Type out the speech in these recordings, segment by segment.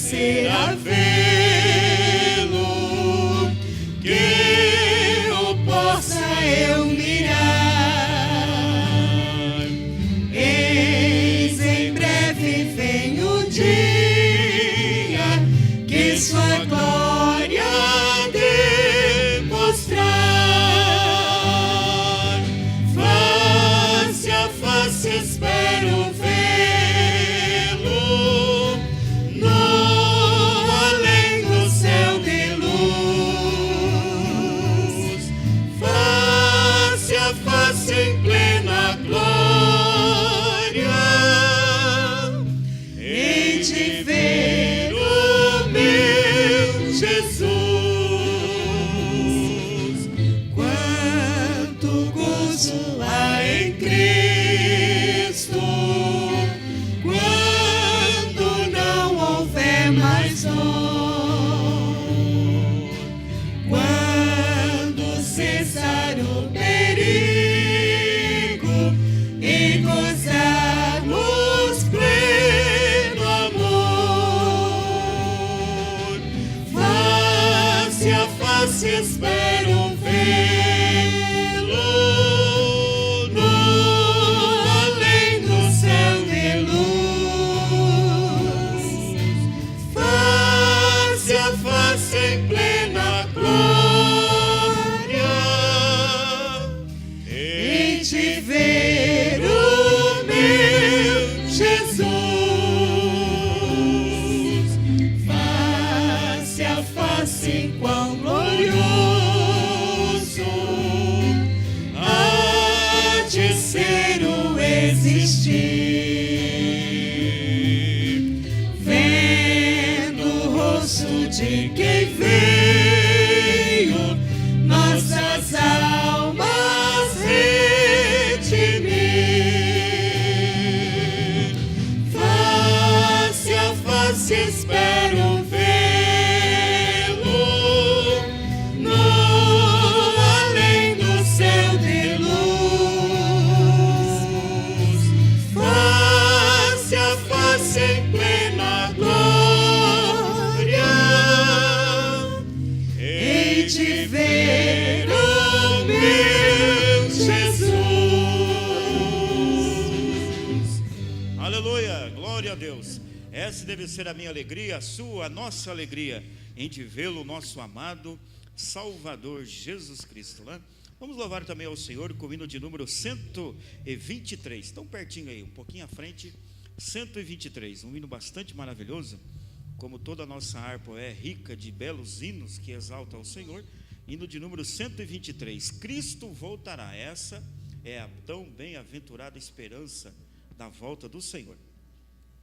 será vê-lo, que o possa eu mirar. Eis em breve vem o dia que sua glória demonstrar. Face a face espero vê-lo, no além do céu de luz. Face a face em plena glória, hei de ver o meu Jesus. Quanto gozo há em Cristo, quando não houver mais dor, quando cessar o perigo e gozarmos pleno amor. Face a face espero vê-lo, no além do céu de luz. Face a face em plena glória, hei de ver o meu Jesus. Face a face, quão glorioso há de ser o existir. Vendo o rosto de quem veio nossas almas redimir. Face a face espero vê-lo, no além do céu de luz. Face a face em plena glória, hei de ver o meu Jesus. Aleluia, glória a Deus. Essa deve ser a minha alegria, a sua, a nossa alegria, em de vê-lo, nosso amado Salvador Jesus Cristo, né? Vamos louvar também ao Senhor com o hino de número 123, tão pertinho aí, um pouquinho à frente. 123, um hino bastante maravilhoso, como toda a nossa harpa é rica de belos hinos que exaltam ao Senhor. Hino de número 123, Cristo voltará. Essa é a tão bem-aventurada esperança da volta do Senhor.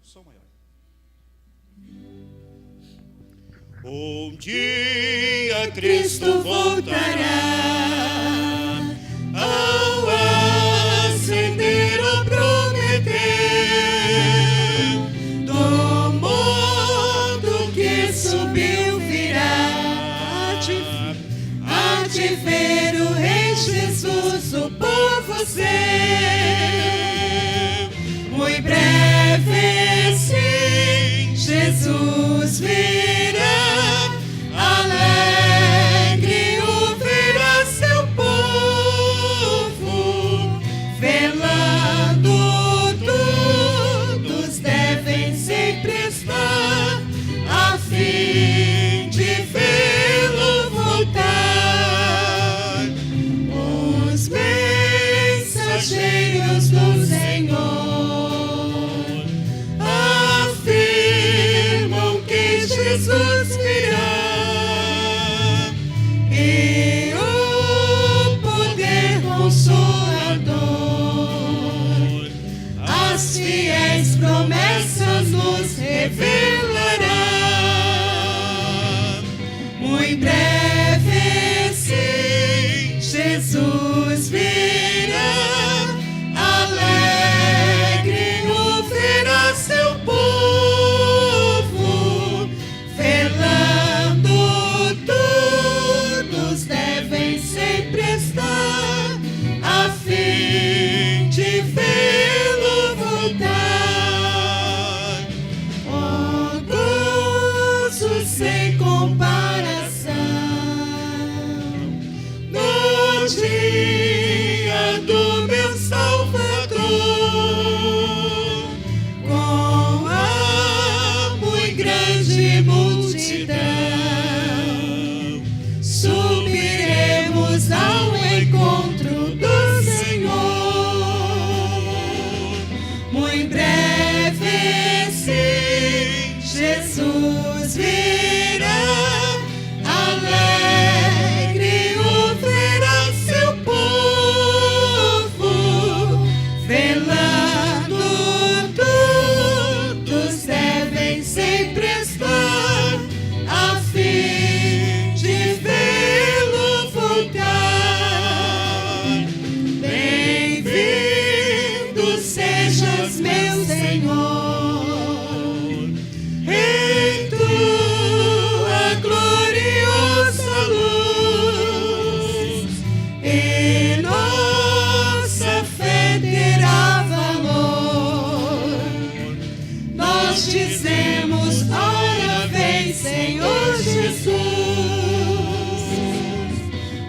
Som maior. Um dia Cristo voltará, ao acender o prometer, do mundo que subiu virá, há de ver o Rei Jesus, o povo seu. Muito breve sim, Jesus virá, alegre o verá ser. em tua gloriosa luz, em nossa fé terá valor. Nós dizemos, ora vem, Senhor Jesus,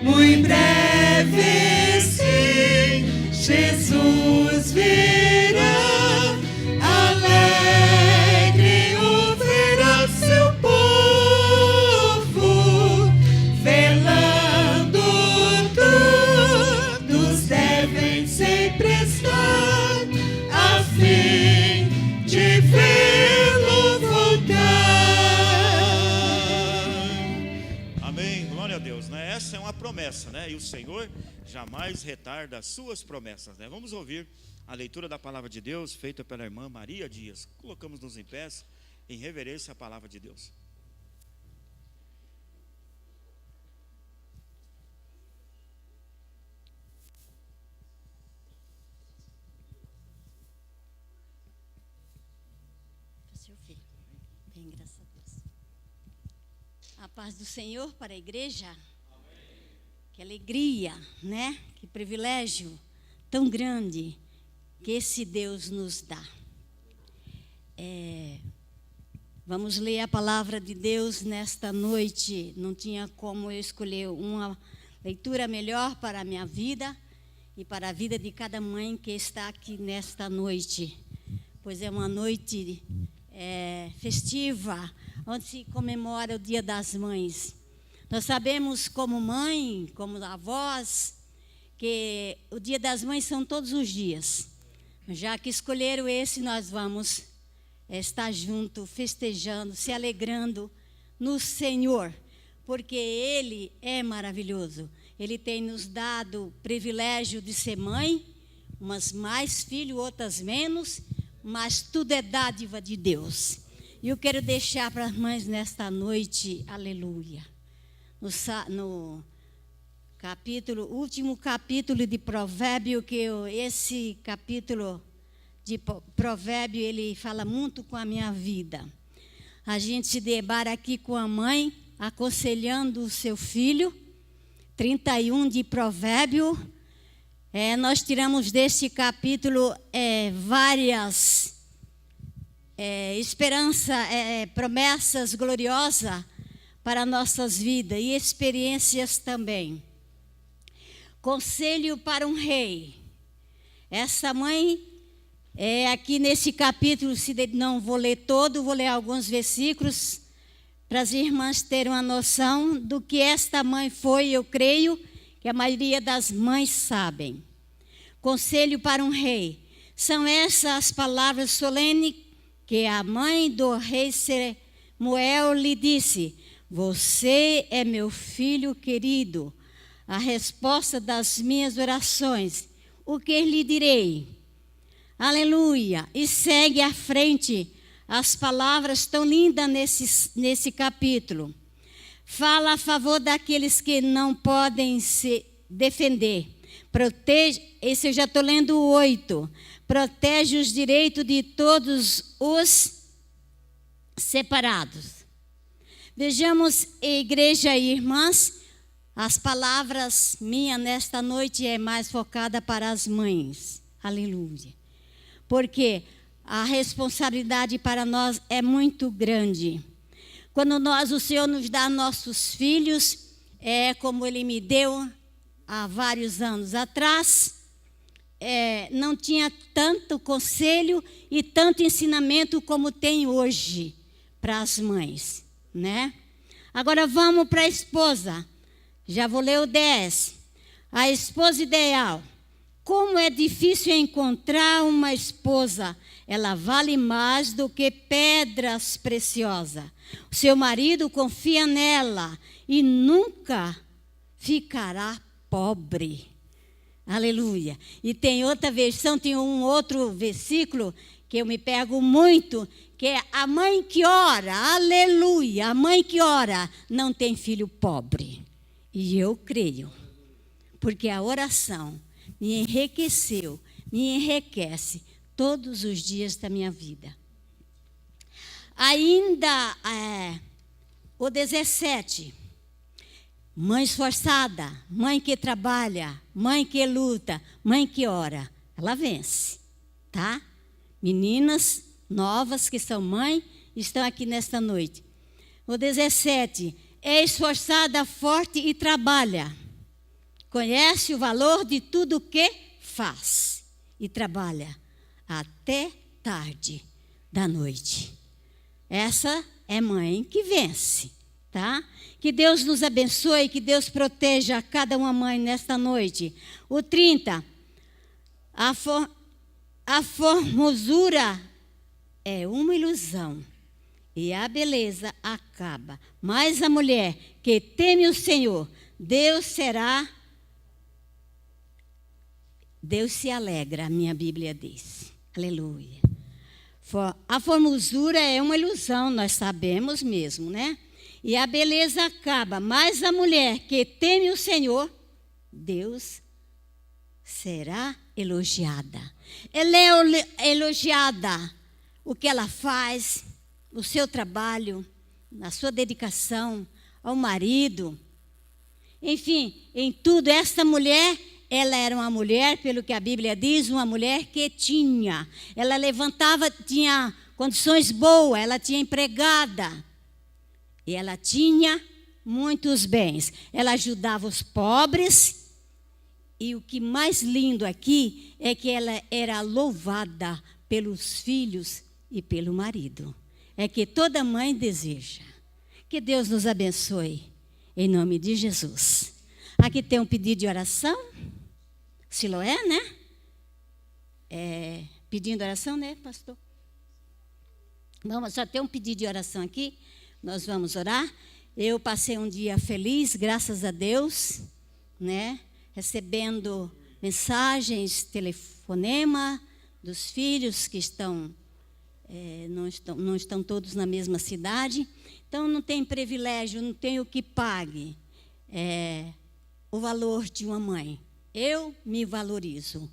muito breve sim, Jesus virá, alegre ouvirá seu povo, velando todos devem sempre estar, a fim de vê-lo voltar. Amém, glória a Deus, né? Essa é uma promessa, né? E o Senhor jamais retarda as suas promessas, né? Vamos ouvir a leitura da palavra de Deus feita pela irmã Maria Dias. Colocamos-nos em pés em reverência à palavra de Deus. Seu filho. Bem, graças a Deus. A paz do Senhor para a igreja. Que alegria, né? Que privilégio tão grande que esse Deus nos dá. Vamos ler a palavra de Deus nesta noite. Não tinha como eu escolher uma leitura melhor para a minha vida e para a vida de cada mãe que está aqui nesta noite. Pois é uma noite festiva, onde se comemora o Dia das Mães. Nós sabemos como mãe, como avós, que o Dia das Mães são todos os dias. Já que escolheram esse, nós vamos estar juntos, festejando, se alegrando no Senhor, porque Ele é maravilhoso. Ele tem nos dado o privilégio de ser mãe, umas mais filho, outras menos, mas tudo é dádiva de Deus. E eu quero deixar para as mães nesta noite, aleluia, no último capítulo de Provérbio, esse capítulo de Provérbio, ele fala muito com a minha vida. A gente se debara aqui com a mãe, aconselhando o seu filho, 31 de Provérbio. Nós tiramos desse capítulo várias promessas gloriosas para nossas vidas e experiências também. Conselho para um rei. Essa mãe, aqui nesse capítulo, não vou ler todo, vou ler alguns versículos para as irmãs terem uma noção do que esta mãe foi. Eu creio que a maioria das mães sabem. Conselho para um rei. São essas as palavras solenes que a mãe do rei Samuel lhe disse: você é meu filho querido, a resposta das minhas orações. O que lhe direi? Aleluia! E segue à frente as palavras tão lindas nesse capítulo. Fala a favor daqueles que não podem se defender. Protege, esse eu já estou lendo o 8. Protege os direitos de todos os separados. Vejamos, igreja e irmãs, as palavras minhas nesta noite é mais focada para as mães. Aleluia. Porque a responsabilidade para nós é muito grande. Quando o Senhor nos dá nossos filhos, como Ele me deu há vários anos atrás, não tinha tanto conselho e tanto ensinamento como tem hoje para as mães, né? Agora vamos para a esposa. Já vou ler o 10. A esposa ideal. Como é difícil encontrar uma esposa. Ela vale mais do que pedras preciosas. O seu marido confia nela e nunca ficará pobre. Aleluia. E tem outra versão, tem um outro versículo que eu me pego muito, que é a mãe que ora, aleluia, a mãe que ora não tem filho pobre. E eu creio, porque a oração me enriqueceu, me enriquece todos os dias da minha vida. Ainda o 17. Mãe esforçada, mãe que trabalha, mãe que luta, mãe que ora, ela vence, tá? Meninas novas que são mãe, estão aqui nesta noite. O 17, é esforçada, forte e trabalha. Conhece o valor de tudo que faz e trabalha até tarde da noite. Essa é mãe que vence, tá? Que Deus nos abençoe, que Deus proteja cada uma mãe nesta noite. O 30, a formosura é uma ilusão e a beleza acaba. Mas a mulher que teme o Senhor, Deus se alegra, a minha Bíblia diz. Aleluia. A formosura é uma ilusão, nós sabemos mesmo, né? E a beleza acaba, mas a mulher que teme o Senhor, Deus será elogiada. Ela é elogiada, o que ela faz, o seu trabalho, a sua dedicação ao marido. Enfim, em tudo, esta mulher, ela era uma mulher, pelo que a Bíblia diz, uma mulher que ela levantava, tinha condições boas, ela tinha empregada. E ela tinha muitos bens. Ela ajudava os pobres. E o que mais lindo aqui é que ela era louvada pelos filhos e pelo marido. É que toda mãe deseja. Que Deus nos abençoe, em nome de Jesus. Aqui tem um pedido de oração. Siloé, né? Pedindo oração, né, pastor? Vamos, só tem um pedido de oração aqui. Nós vamos orar. Eu passei um dia feliz, graças a Deus, né? Recebendo mensagens, telefonema dos filhos que não estão todos na mesma cidade. Então, não tem privilégio, não tem o que pague o valor de uma mãe. Eu me valorizo,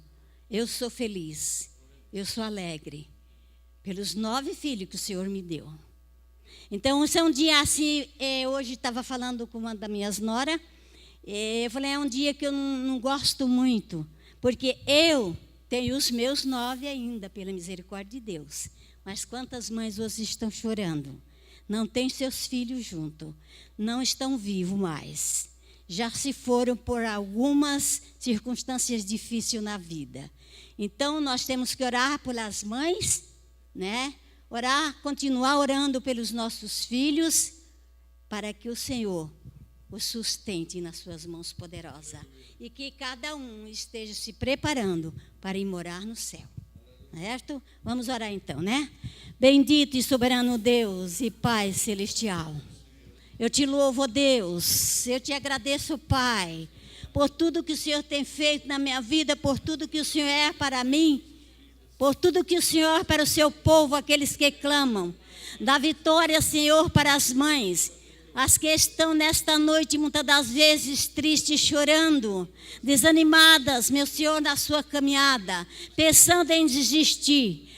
eu sou feliz, eu sou alegre pelos 9 filhos que o Senhor me deu. Então, isso é um dia assim, hoje estava falando com uma das minhas noras, eu falei, é um dia que eu não gosto muito, porque eu tenho os meus 9 ainda, pela misericórdia de Deus. Mas quantas mães hoje estão chorando? Não têm seus filhos junto, não estão vivos mais. Já se foram por algumas circunstâncias difíceis na vida. Então, nós temos que orar pelas mães, né? Orar, continuar orando pelos nossos filhos, para que o Senhor os sustente nas suas mãos poderosas. E que cada um esteja se preparando para ir morar no céu. Certo? Vamos orar então, né? Bendito e soberano Deus e Pai celestial. Eu te louvo, Deus. Eu te agradeço, Pai, por tudo que o Senhor tem feito na minha vida, por tudo que o Senhor é para mim, por tudo que o Senhor é para o seu povo, aqueles que clamam. Dá vitória, Senhor, para as mães, as que estão nesta noite, muitas das vezes tristes, chorando, desanimadas, meu Senhor, na sua caminhada, pensando em desistir.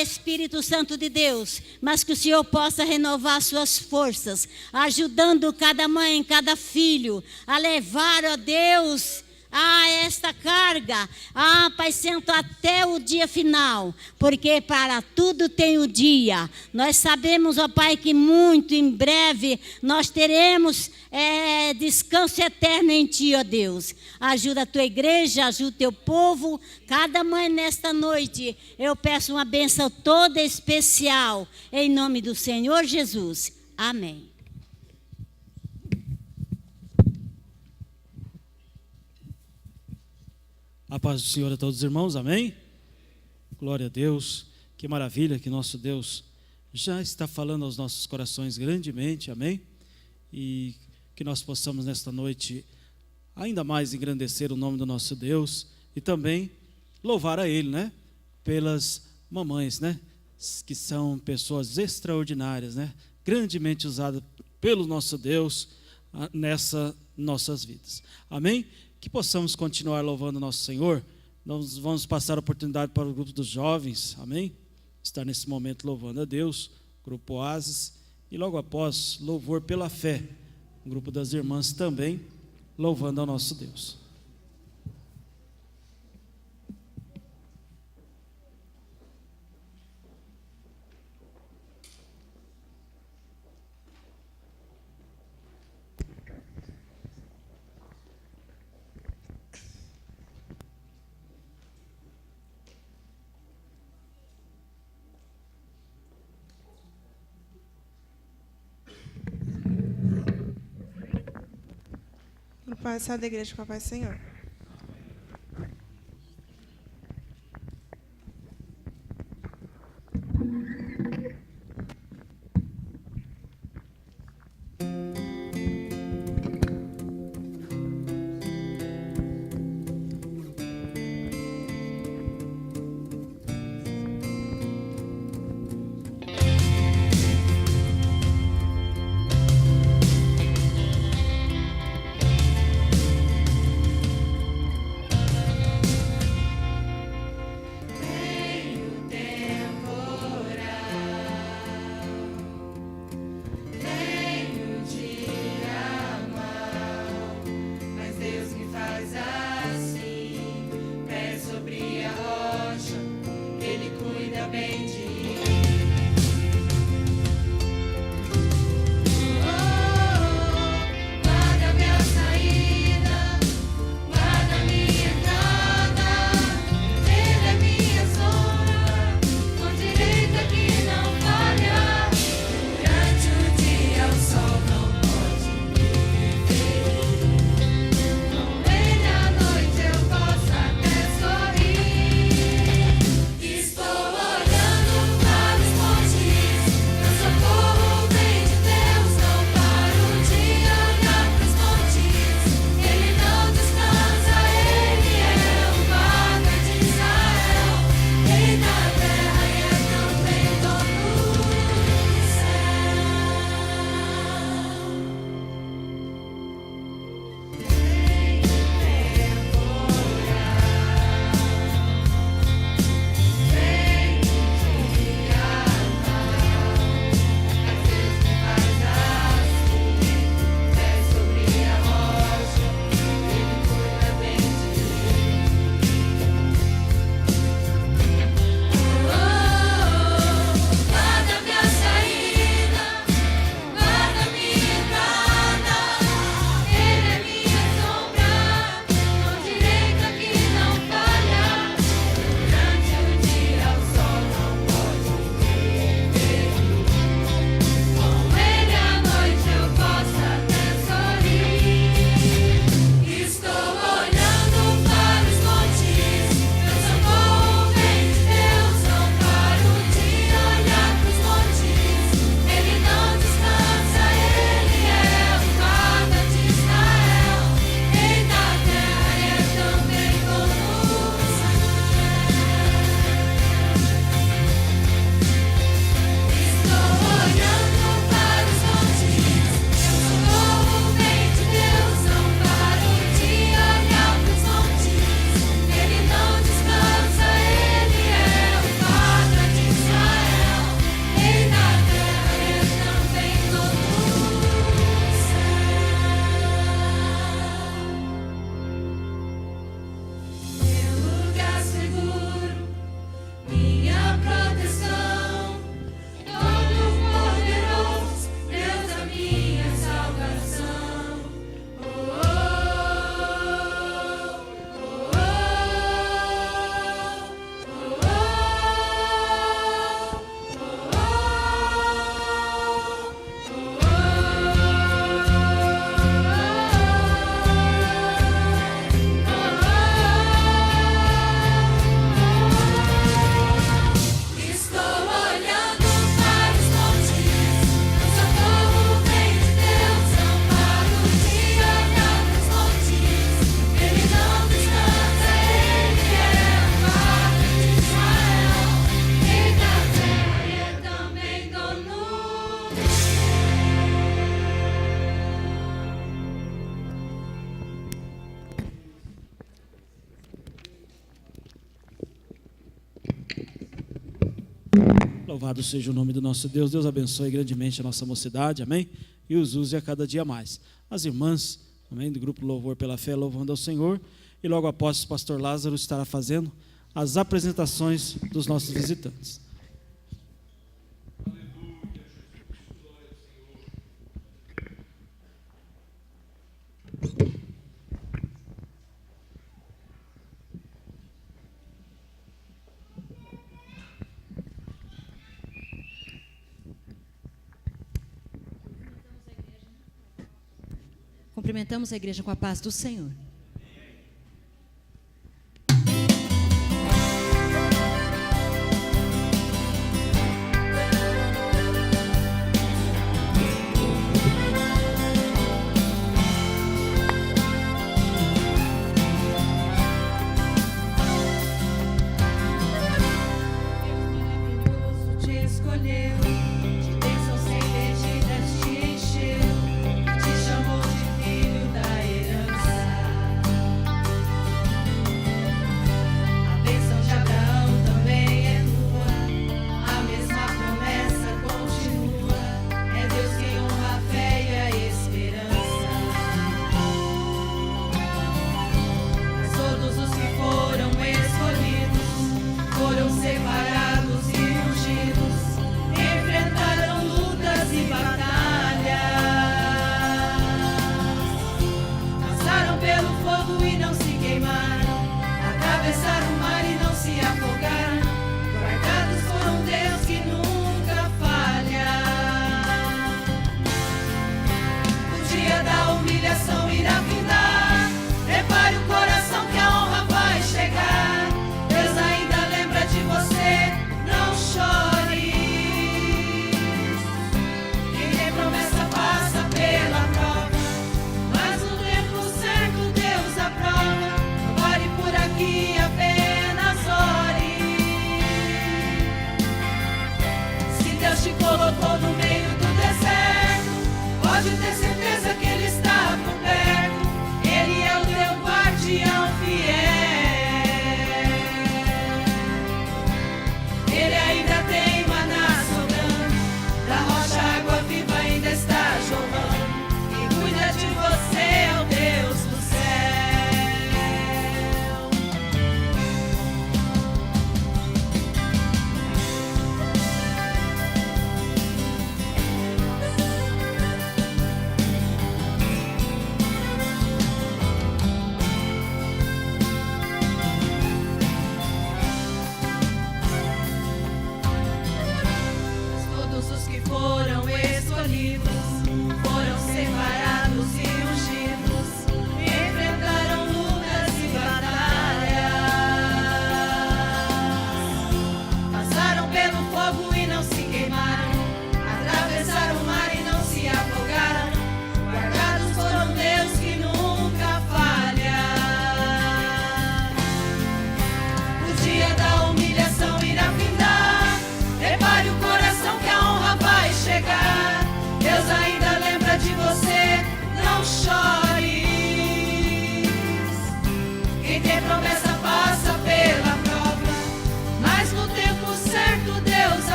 Espírito Santo de Deus, mas que o Senhor possa renovar suas forças, ajudando cada mãe, cada filho, a levar, ó Deus, esta carga, Pai Santo, até o dia final, porque para tudo tem o dia. Nós sabemos, ó Pai, que muito em breve nós teremos descanso eterno em Ti, ó Deus. Ajuda a Tua igreja, ajuda o Teu povo, cada mãe nesta noite, eu peço uma bênção toda especial, em nome do Senhor Jesus. Amém. A paz do Senhor a todos os irmãos, amém? Glória a Deus, que maravilha que nosso Deus já está falando aos nossos corações grandemente, amém? E que nós possamos nesta noite ainda mais engrandecer o nome do nosso Deus e também louvar a Ele, né? Pelas mamães, né? Que são pessoas extraordinárias, né? Grandemente usadas pelo nosso Deus nessas nossas vidas, amém? Que possamos continuar louvando o nosso Senhor Nós vamos passar a oportunidade para o grupo dos jovens, amém? Estar nesse momento louvando a Deus, grupo Oasis, e logo após, louvor pela fé, o grupo das irmãs também, louvando ao nosso Deus. Pai, sai da igreja com a paz, Senhor. Louvado seja o nome do nosso Deus. Deus abençoe grandemente a nossa mocidade, amém? E os use a cada dia mais. As irmãs, amém, do grupo Louvor pela Fé, louvando ao Senhor. E logo após, o pastor Lázaro estará fazendo as apresentações dos nossos visitantes. Cumprimentamos a igreja com a paz do Senhor.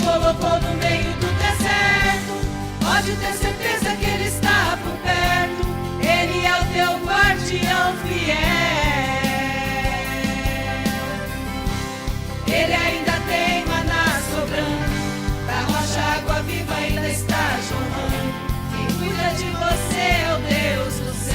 Colocou no meio do deserto, pode ter certeza que Ele está por perto. Ele é o teu guardião fiel. Ele ainda tem maná sobrando, da rocha água viva ainda está jorrando. Quem cuida de você é o Deus do céu.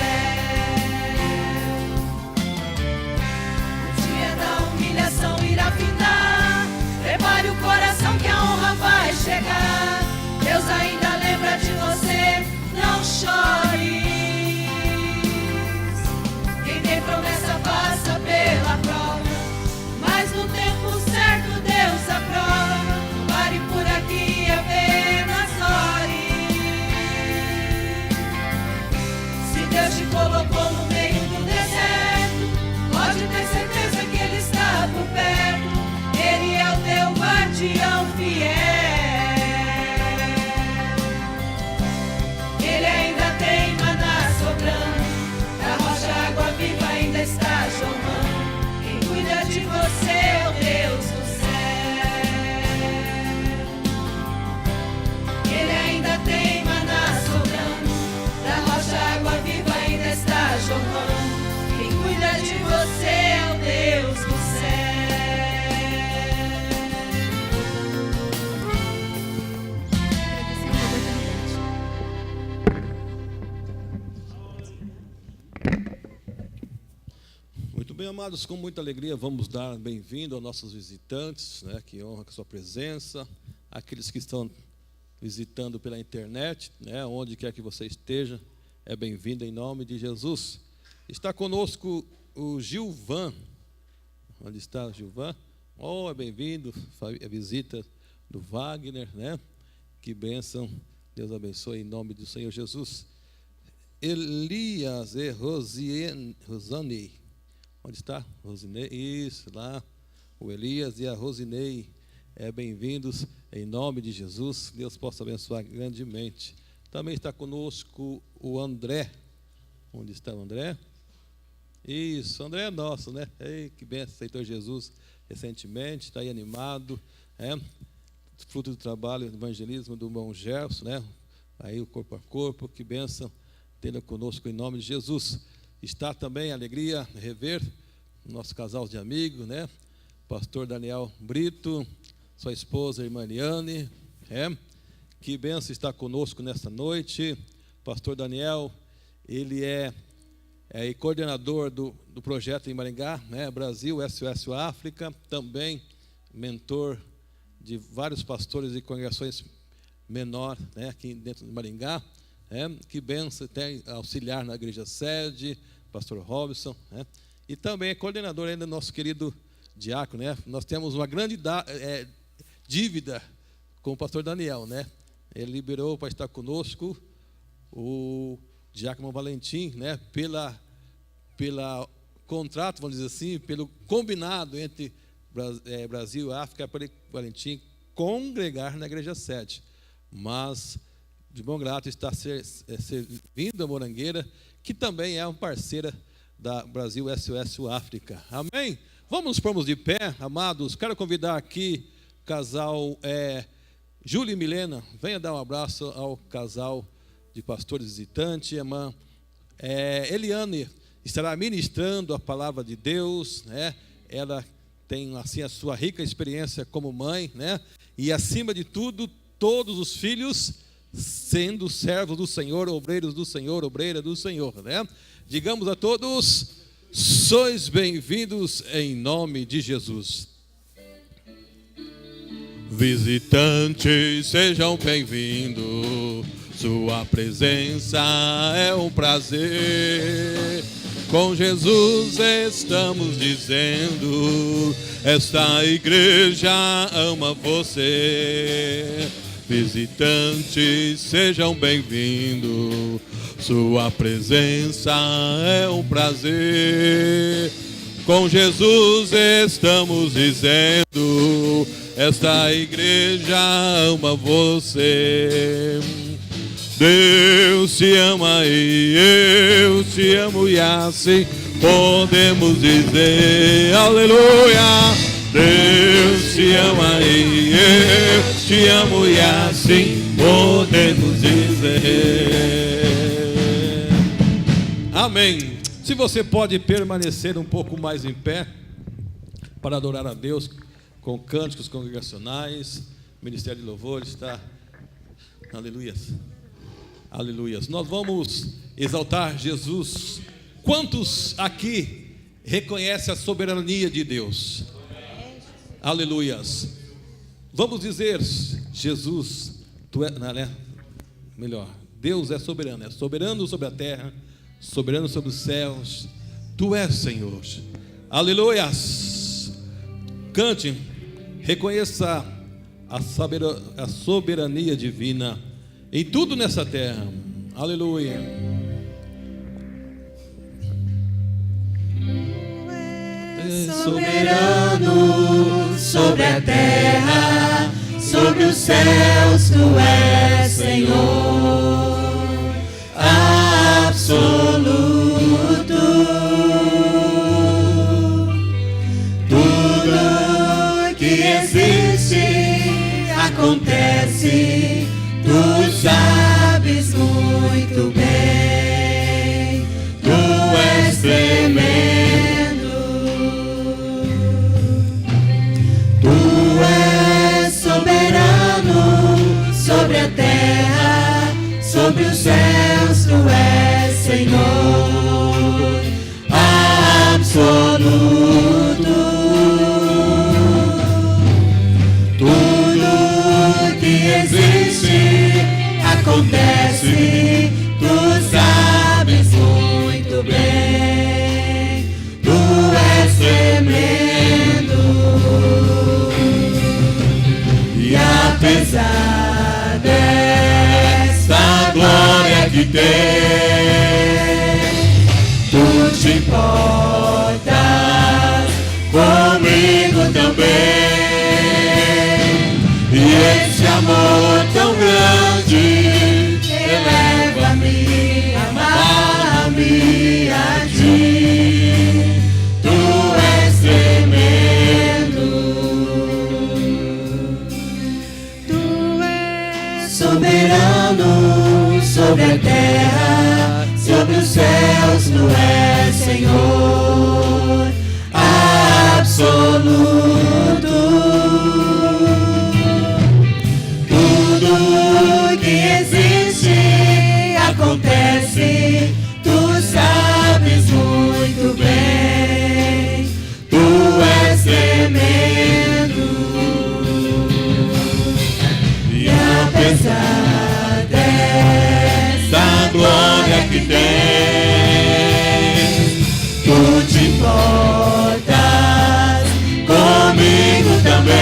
O dia da humilhação irá findar, prepare o coração que a honra vai chegar. Deus ainda lembra de você, Muito bem, amados, com muita alegria vamos dar bem-vindo aos nossos visitantes, né, que honra com a sua presença, aqueles que estão visitando pela internet, né, onde quer que você esteja, é bem-vindo em nome de Jesus. Está conosco o Gilvan. Onde está o Gilvan? Oh, é bem-vindo, a visita do Wagner, né? Que bênção, Deus abençoe em nome do Senhor Jesus. Elias e Rosanei. Onde está? Rosinei, isso, lá. O Elias e a Rosinei. Bem-vindos em nome de Jesus. Deus possa abençoar grandemente. Também está conosco o André. Onde está o André? Isso, André é nosso, né? Ei, que bênção, aceitou Jesus recentemente, está aí animado, fruto do trabalho do evangelismo do irmão Gerson, né? Aí o corpo a corpo, que bênção tê-lo conosco em nome de Jesus. Está também a alegria rever nosso casal de amigos, né? Pastor Daniel Brito, sua esposa irmã Eliane, que bênção estar conosco nesta noite. Pastor Daniel, ele é coordenador do projeto em Maringá, né? Brasil, SOS África, também mentor de vários pastores e congregações menor, né? Aqui dentro de Maringá, que bênção, tem auxiliar na igreja sede, pastor Robson, né? E também é coordenador ainda do nosso querido diácono, né? Nós temos uma grande dívida com o pastor Daniel, né? Ele liberou para estar conosco o diácono Valentim, né? Pela contrato, vamos dizer assim, pelo combinado entre Brasil e África, para Valentim congregar na igreja sede. Mas de bom grado está servindo a Morangueira, que também é uma parceira da Brasil SOS África. Amém? Vamos nos pormos de pé, amados. Quero convidar aqui o casal Júlia e Milena. Venha dar um abraço ao casal de pastores visitantes. Irmã Eliane estará ministrando a palavra de Deus, né? Ela tem assim a sua rica experiência como mãe, né? E acima de tudo, todos os filhos sendo servos do Senhor, obreiros do Senhor, obreira do Senhor, né? Digamos a todos: sois bem-vindos em nome de Jesus. Visitantes, sejam bem-vindos. Sua presença é um prazer. Com Jesus estamos dizendo: esta igreja ama você. Visitantes, sejam bem-vindos. Sua presença é um prazer. Com Jesus estamos dizendo: esta igreja ama você. Deus te ama e eu te amo, e assim podemos dizer: aleluia. Deus te ama e eu te amo, e assim podemos dizer. Amém. Se você pode permanecer um pouco mais em pé para adorar a Deus com cânticos congregacionais, o Ministério de Louvor está. Aleluias. Aleluias. Nós vamos exaltar Jesus. Quantos aqui reconhecem a soberania de Deus? Aleluias. Vamos dizer: Jesus, tu és, né? Melhor, Deus é soberano sobre a terra, soberano sobre os céus. Tu és, Senhor. Aleluias. Cante, reconheça a soberania divina em tudo nessa terra. Aleluia. Soberano sobre a terra, sobre os céus, tu és Senhor absoluto. Tudo que existe acontece, tu sabes muito bem, tu és tremendo. Sobre a terra, sobre os céus, tu és Senhor absoluto. absoluto. Tudo que existe acontece, tu sabes muito bem. Tu és tremendo, e apesar dessa glória que tens, tu te importas comigo também. E esse amor tão grande eleva-me, amarra-me a ti. Tu és tremendo, tu és soberano sobre a terra, sobre os céus. Tu és Senhor absoluto. Tudo que existe acontece, tu sabes muito bem. Tu és tremendo, e apesar dessa glória que tens, tu te importas comigo também.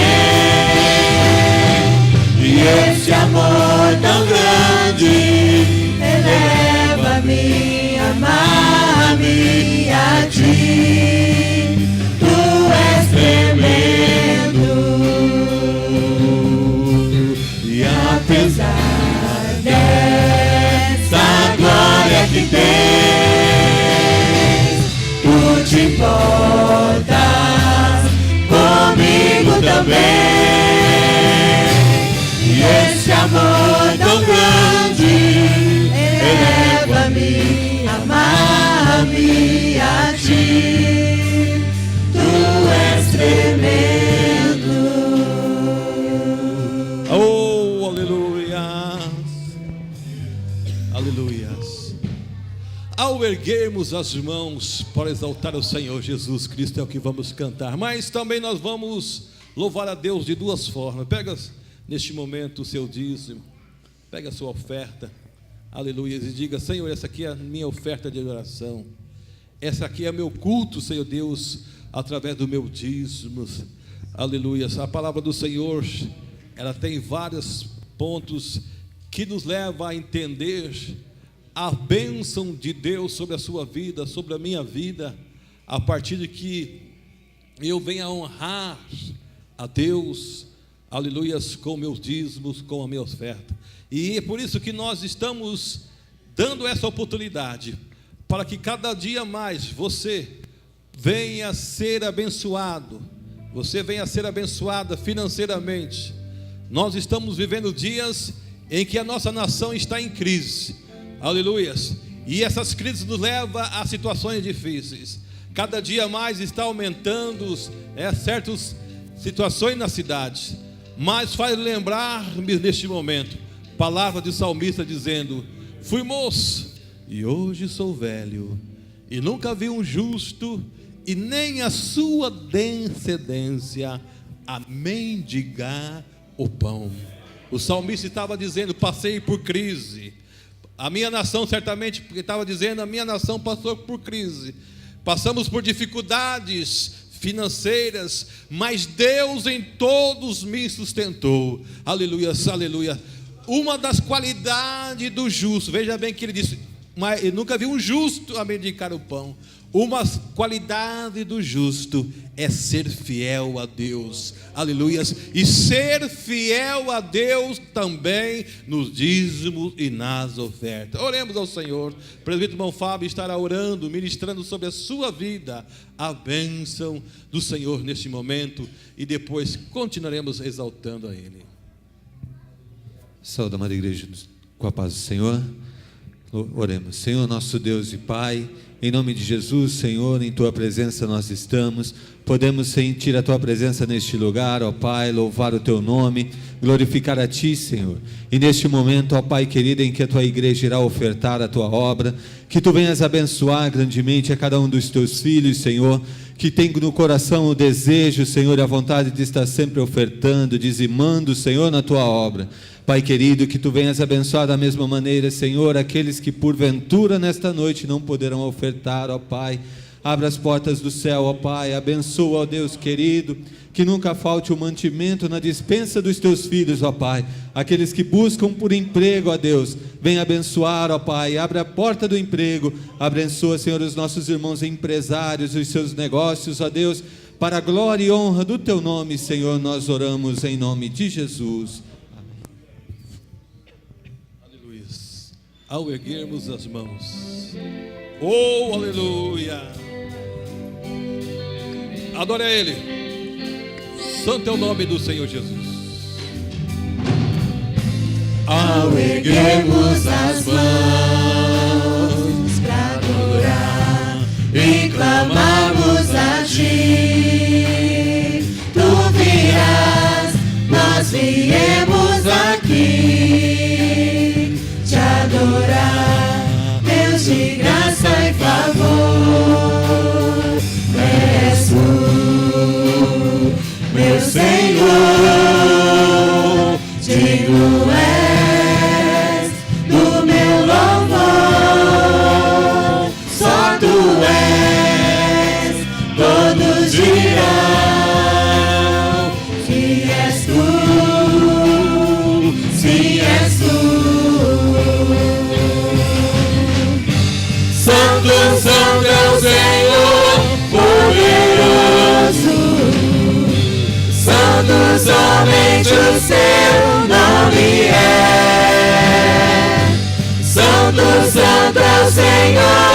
E esse amor tão grande eleva-me, amarra-me a ti. Tu és tremendo, e apesar dessa glória que tens, tu te importas comigo também. E esse amor tão grande eleva-me, amarra-me a ti. Tu és tremendo. Oh, aleluias, aleluias. Ao erguermos as mãos para exaltar o Senhor Jesus Cristo, é o que vamos cantar, mas também nós vamos louvar a Deus de duas formas. Pega neste momento o seu dízimo, pega a sua oferta, aleluia, e diga: Senhor, essa aqui é a minha oferta de adoração, essa aqui é meu culto, Senhor Deus, através do meu dízimo, aleluia. A palavra do Senhor, ela tem vários pontos que nos levam a entender a bênção de Deus sobre a sua vida, sobre a minha vida, a partir de que eu venha honrar a Deus, aleluias, com meus dízimos, com a minha oferta. E é por isso que nós estamos dando essa oportunidade, para que cada dia mais você venha ser abençoado, você venha ser abençoada financeiramente. Nós estamos vivendo dias em que a nossa nação está em crise, aleluias, e essas crises nos levam a situações difíceis. Cada dia mais está aumentando certas situações na cidade, mas faz lembrar-me neste momento, palavra de salmista dizendo: fui moço e hoje sou velho, e nunca vi um justo, e nem a sua descendência a mendigar o pão. O salmista estava dizendo: passei por crise. A minha nação, certamente, porque estava dizendo, a minha nação passou por crise. Passamos por dificuldades financeiras, mas Deus em todos me sustentou. Aleluia, aleluia. Uma das qualidades do justo, veja bem que ele disse: mas eu nunca vi um justo a mendigar o pão. Uma qualidade do justo é ser fiel a Deus, aleluias, e ser fiel a Deus também nos dízimos e nas ofertas. Oremos ao Senhor. O presbítero irmão Fábio estará orando, ministrando sobre a sua vida a bênção do Senhor neste momento, e depois continuaremos exaltando a Ele. Saúde, amada igreja, com a paz do Senhor. Oremos. Senhor, nosso Deus e Pai, em nome de Jesus, Senhor, em Tua presença nós estamos, podemos sentir a Tua presença neste lugar, ó Pai, louvar o Teu nome, glorificar a Ti, Senhor. E neste momento, ó Pai querido, em que a Tua igreja irá ofertar a Tua obra, que Tu venhas abençoar grandemente a cada um dos Teus filhos, Senhor, que tem no coração o desejo, Senhor, e a vontade de estar sempre ofertando, dizimando, Senhor, na tua obra. Pai querido, que tu venhas abençoar da mesma maneira, Senhor, aqueles que porventura nesta noite não poderão ofertar, ó Pai. Abra as portas do céu, ó Pai, abençoa, ó Deus querido, que nunca falte o mantimento na despensa dos teus filhos, ó Pai. Aqueles que buscam por emprego, ó Deus, vem abençoar, ó Pai, abre a porta do emprego, abençoa, Senhor, os nossos irmãos empresários, os seus negócios, ó Deus, para a glória e honra do teu nome, Senhor, nós oramos em nome de Jesus. Aleluia. Ao erguermos as mãos, oh, aleluia, adore a Ele, santo é o nome do Senhor Jesus. Ao erguermos as mãos para adorar e clamarmos a Ti, Tu virás, nós viemos aqui te adorar, Deus de graça e favor, és Tu, meu Senhor, digno és do meu louvor, só Tu és, todos dirão que és Tu, sim és Tu. Santo, Santo é o Senhor, poderoso, Santo somente o Seu nome é. Santo, Santo é o Senhor,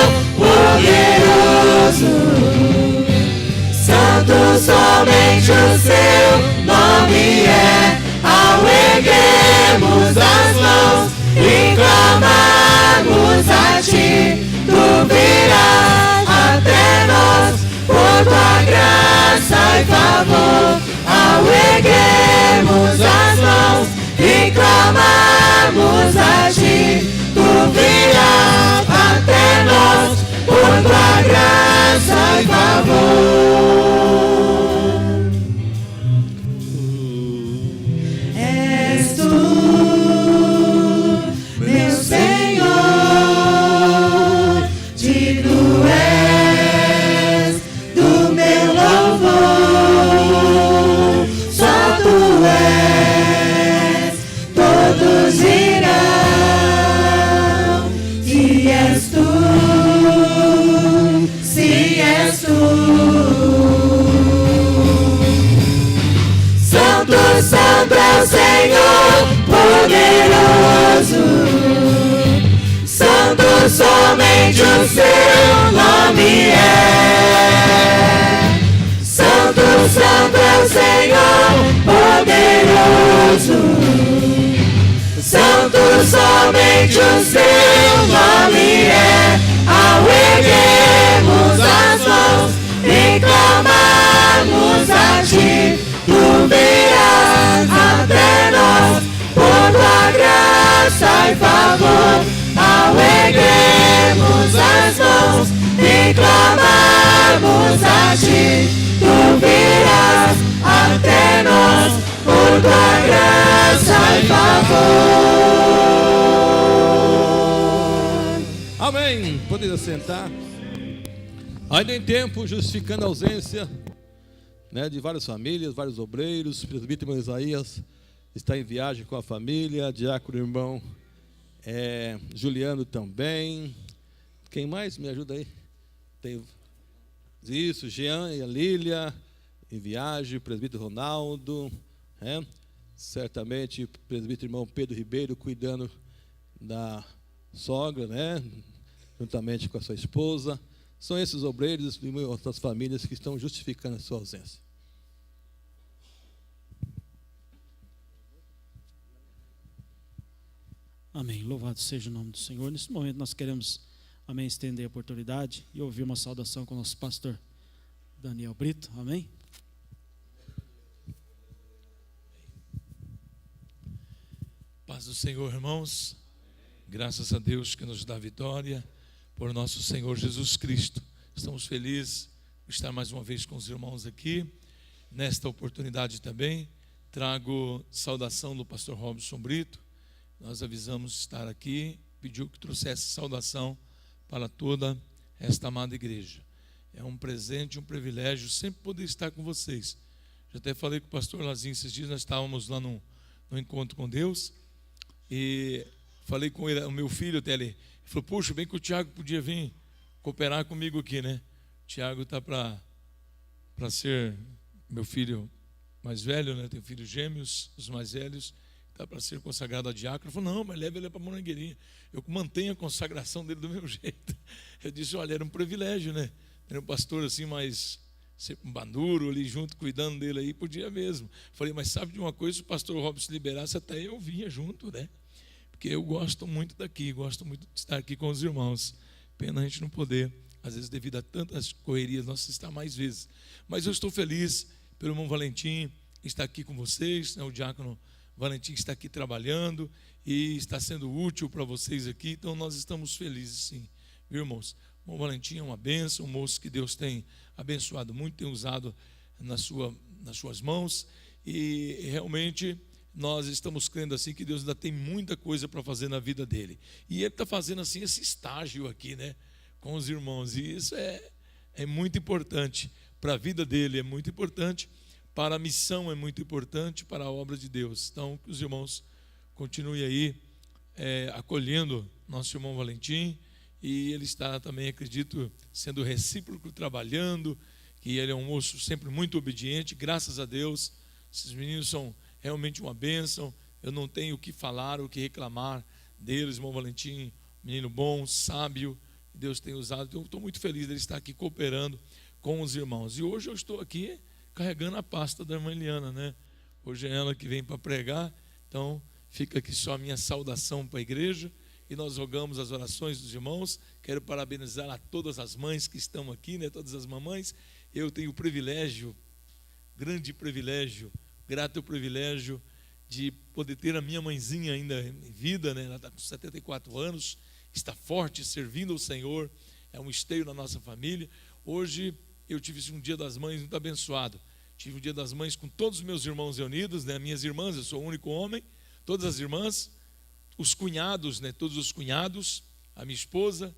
poderoso, Santo somente o Seu nome é. Ao erguermos as mãos e clamarmos a Ti, Tu virás até nós por Tua graça e favor. Ao erguermos as mãos e clamarmos a Ti, Tu virás até nós por Tua graça e favor. És Tu, meu Senhor, digno és do meu louvor, só Tu és, todos dirão que és Tu, sim és Tu. Santo, Santo é o Senhor, poderoso, Santo somente o Seu nome é. Santo, Santo é o Senhor, poderoso, Santo somente o Seu nome é. Ao erguermos as mãos e clamarmos a Ti, Tu virás até nós por Tua graça e favor. Ao erguermos as mãos e clamarmos a Ti, Tu virás até nós por Tua graça e favor. Amém. Podem sentar. Ainda em tempo, justificando a ausência, né, de várias famílias, vários obreiros, o presbítero irmão Isaías está em viagem com a família, diácono irmão Juliano também. Quem mais me ajuda aí? Tem isso, Jean e a Lília em viagem, o presbítero Ronaldo, certamente o presbítero irmão Pedro Ribeiro cuidando da sogra, né, juntamente com a sua esposa. São esses obreiros e outras famílias que estão justificando a sua ausência. Amém. Louvado seja o nome do Senhor. Nesse momento nós queremos, amém, estender a oportunidade e ouvir uma saudação com o nosso pastor Daniel Brito. Amém. Paz do Senhor, irmãos. Graças a Deus que nos dá vitória por nosso Senhor Jesus Cristo. Estamos felizes por estar mais uma vez com os irmãos aqui. Nesta oportunidade também, trago saudação do pastor Robson Brito. Nós avisamos estar aqui, pediu que trouxesse saudação para toda esta amada igreja. É um presente, um privilégio sempre poder estar com vocês. Já até falei com o pastor Lazinho esses dias, nós estávamos lá no encontro com Deus, e falei com ele, o meu filho até ele falou, puxa, bem que o Tiago podia vir cooperar comigo aqui, né? O Tiago está para ser meu filho mais velho, né? Tenho filhos gêmeos, os mais velhos, está para ser consagrado a diácono. Ele falou, não, mas leva ele para a Morangueirinha. Eu mantenho a consagração dele do meu jeito. Eu disse, olha, era um privilégio, né? Era um pastor assim, mais um maduro ali junto, cuidando dele aí, podia mesmo. Falei, mas sabe de uma coisa, se o pastor Robson liberasse, até eu vinha junto, né? Porque eu gosto muito daqui, gosto muito de estar aqui com os irmãos. Pena a gente não poder, às vezes devido a tantas correrias, nós estar mais vezes. Mas eu estou feliz pelo irmão Valentim estar aqui com vocês, né? O diácono Valentim está aqui trabalhando e está sendo útil para vocês aqui, então nós estamos felizes sim, viu, irmãos? O irmão Valentim é uma bênção, um moço que Deus tem abençoado muito, tem usado nas suas mãos, e realmente nós estamos crendo assim que Deus ainda tem muita coisa para fazer na vida dele. E ele está fazendo assim esse estágio aqui, né, com os irmãos, e isso é muito importante para a vida dele, é muito importante para a missão, é muito importante para a obra de Deus. Então, que os irmãos continuem aí acolhendo nosso irmão Valentim, e ele está também, acredito, sendo recíproco, trabalhando, que ele é um moço sempre muito obediente, graças a Deus. Esses meninos são realmente uma bênção, eu não tenho o que falar, o que reclamar deles. Irmão Valentim, menino bom, sábio, Deus tem usado, então eu estou muito feliz dele estar aqui cooperando com os irmãos. E hoje eu estou aqui carregando a pasta da irmã Eliana, né? Hoje é ela que vem para pregar, então fica aqui só a minha saudação para a igreja, e nós rogamos as orações dos irmãos. Quero parabenizar a todas as mães que estão aqui, né? Todas as mamães. Eu tenho o privilégio, grande privilégio, grato privilégio de poder ter a minha mãezinha ainda em vida, né? Ela está com 74 anos, está forte, servindo ao Senhor, é um esteio na nossa família. Hoje eu tive um dia das mães muito abençoado. Tive um dia das mães com todos os meus irmãos reunidos, né? Minhas irmãs, eu sou o único homem, todas as irmãs, os cunhados, né? Todos os cunhados, a minha esposa,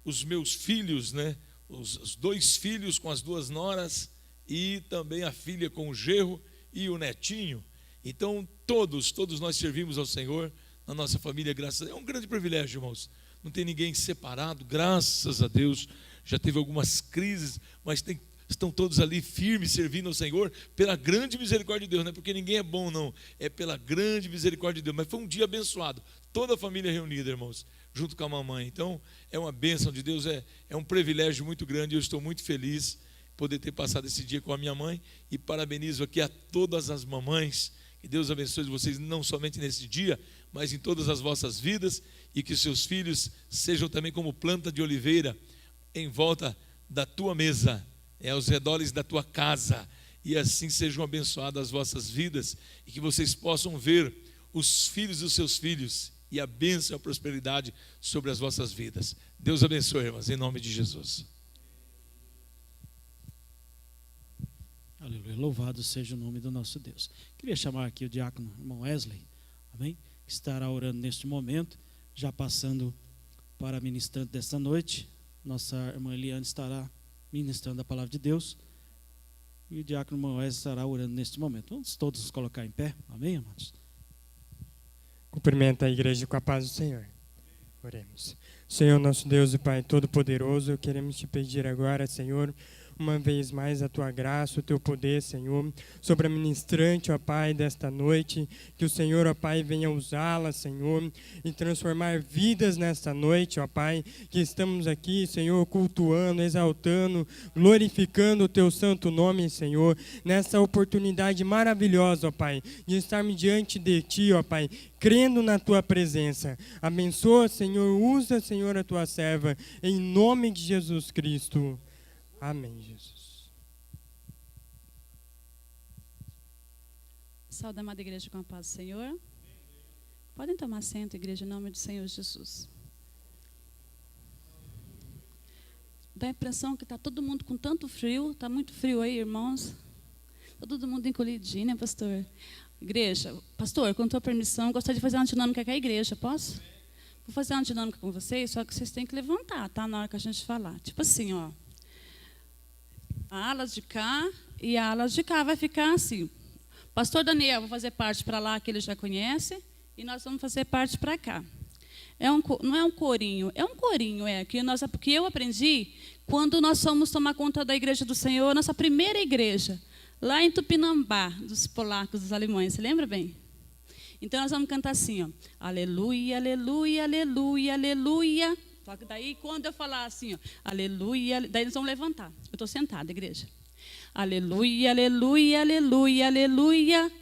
os meus filhos, né? Os 2 filhos com as 2 noras, e também a filha com o genro e o netinho. Então todos nós servimos ao Senhor na nossa família, graças a Deus. É um grande privilégio, irmãos. Não tem ninguém separado, graças a Deus. Já teve algumas crises, mas estão todos ali firmes, servindo ao Senhor, pela grande misericórdia de Deus, não é porque ninguém é bom, não, é pela grande misericórdia de Deus. Mas foi um dia abençoado, toda a família reunida, irmãos, junto com a mamãe. Então é uma bênção de Deus, é um privilégio muito grande. Eu estou muito feliz de poder ter passado esse dia com a minha mãe, e parabenizo aqui a todas as mamães. Que Deus abençoe vocês, não somente nesse dia, mas em todas as vossas vidas, e que seus filhos sejam também como planta de oliveira em volta da tua mesa, aos redores da tua casa, e assim sejam abençoadas as vossas vidas, e que vocês possam ver os filhos dos seus filhos, e a bênção e a prosperidade sobre as vossas vidas. Deus abençoe, irmãs, em nome de Jesus. Aleluia, louvado seja o nome do nosso Deus. Queria chamar aqui o diácono, irmão Wesley, amém? Que estará orando neste momento, já passando para a ministrante desta noite. Nossa irmã Eliane estará ministrando a palavra de Deus, e o diácono irmão Wesley estará orando neste momento. Vamos todos nos colocar em pé, amém, amados? Cumprimento a igreja com a paz do Senhor. Oremos. Senhor, nosso Deus e Pai Todo-Poderoso, queremos te pedir agora, Senhor, uma vez mais a tua graça, o teu poder, Senhor, sobre a ministrante, ó Pai, desta noite, que o Senhor, ó Pai, venha usá-la, Senhor, e transformar vidas nesta noite, ó Pai, que estamos aqui, Senhor, cultuando, exaltando, glorificando o teu santo nome, Senhor, nessa oportunidade maravilhosa, ó Pai, de estarmos diante de ti, ó Pai, crendo na tua presença. Abençoa, Senhor, usa, Senhor, a tua serva, em nome de Jesus Cristo. Amém, Jesus. Saúde, amada igreja, com a paz do Senhor. Podem tomar assento, igreja, em nome do Senhor Jesus. dá a impressão que está todo mundo com tanto frio. Está muito frio aí, irmãos? Está todo mundo encolhidinho, né, pastor? Igreja, pastor, com tua permissão, gostaria de fazer uma dinâmica com a igreja, posso? Vou fazer uma dinâmica com vocês, só que vocês têm que levantar, tá? Na hora que a gente falar. Tipo assim, ó. A ala de cá e a ala de cá vai ficar assim. Pastor Daniel, vou fazer parte para lá, que ele já conhece, e nós vamos fazer parte para cá. Não é um corinho, é um corinho, porque eu aprendi quando nós fomos tomar conta da igreja do Senhor, nossa primeira igreja, lá em Tupinambá, dos polacos, dos alemães, você lembra bem? Então nós vamos cantar assim, ó, aleluia, aleluia, aleluia, aleluia. Só que daí quando eu falar assim, ó, aleluia, daí eles vão levantar. Eu estou sentada, igreja. Aleluia, aleluia, aleluia, aleluia.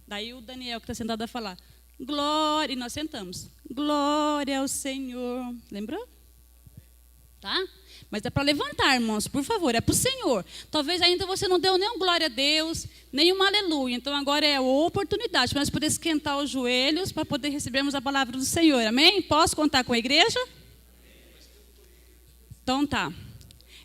Daí o Daniel que está sentado vai falar, glória, e nós sentamos. Glória ao Senhor. Lembrou? Tá? Mas é para levantar, irmãos, por favor, é para o Senhor. Talvez ainda você não deu nem um glória a Deus, nem um aleluia. Então agora é a oportunidade para nós poder esquentar os joelhos para poder recebermos a palavra do Senhor. Amém? Posso contar com a igreja? Então tá.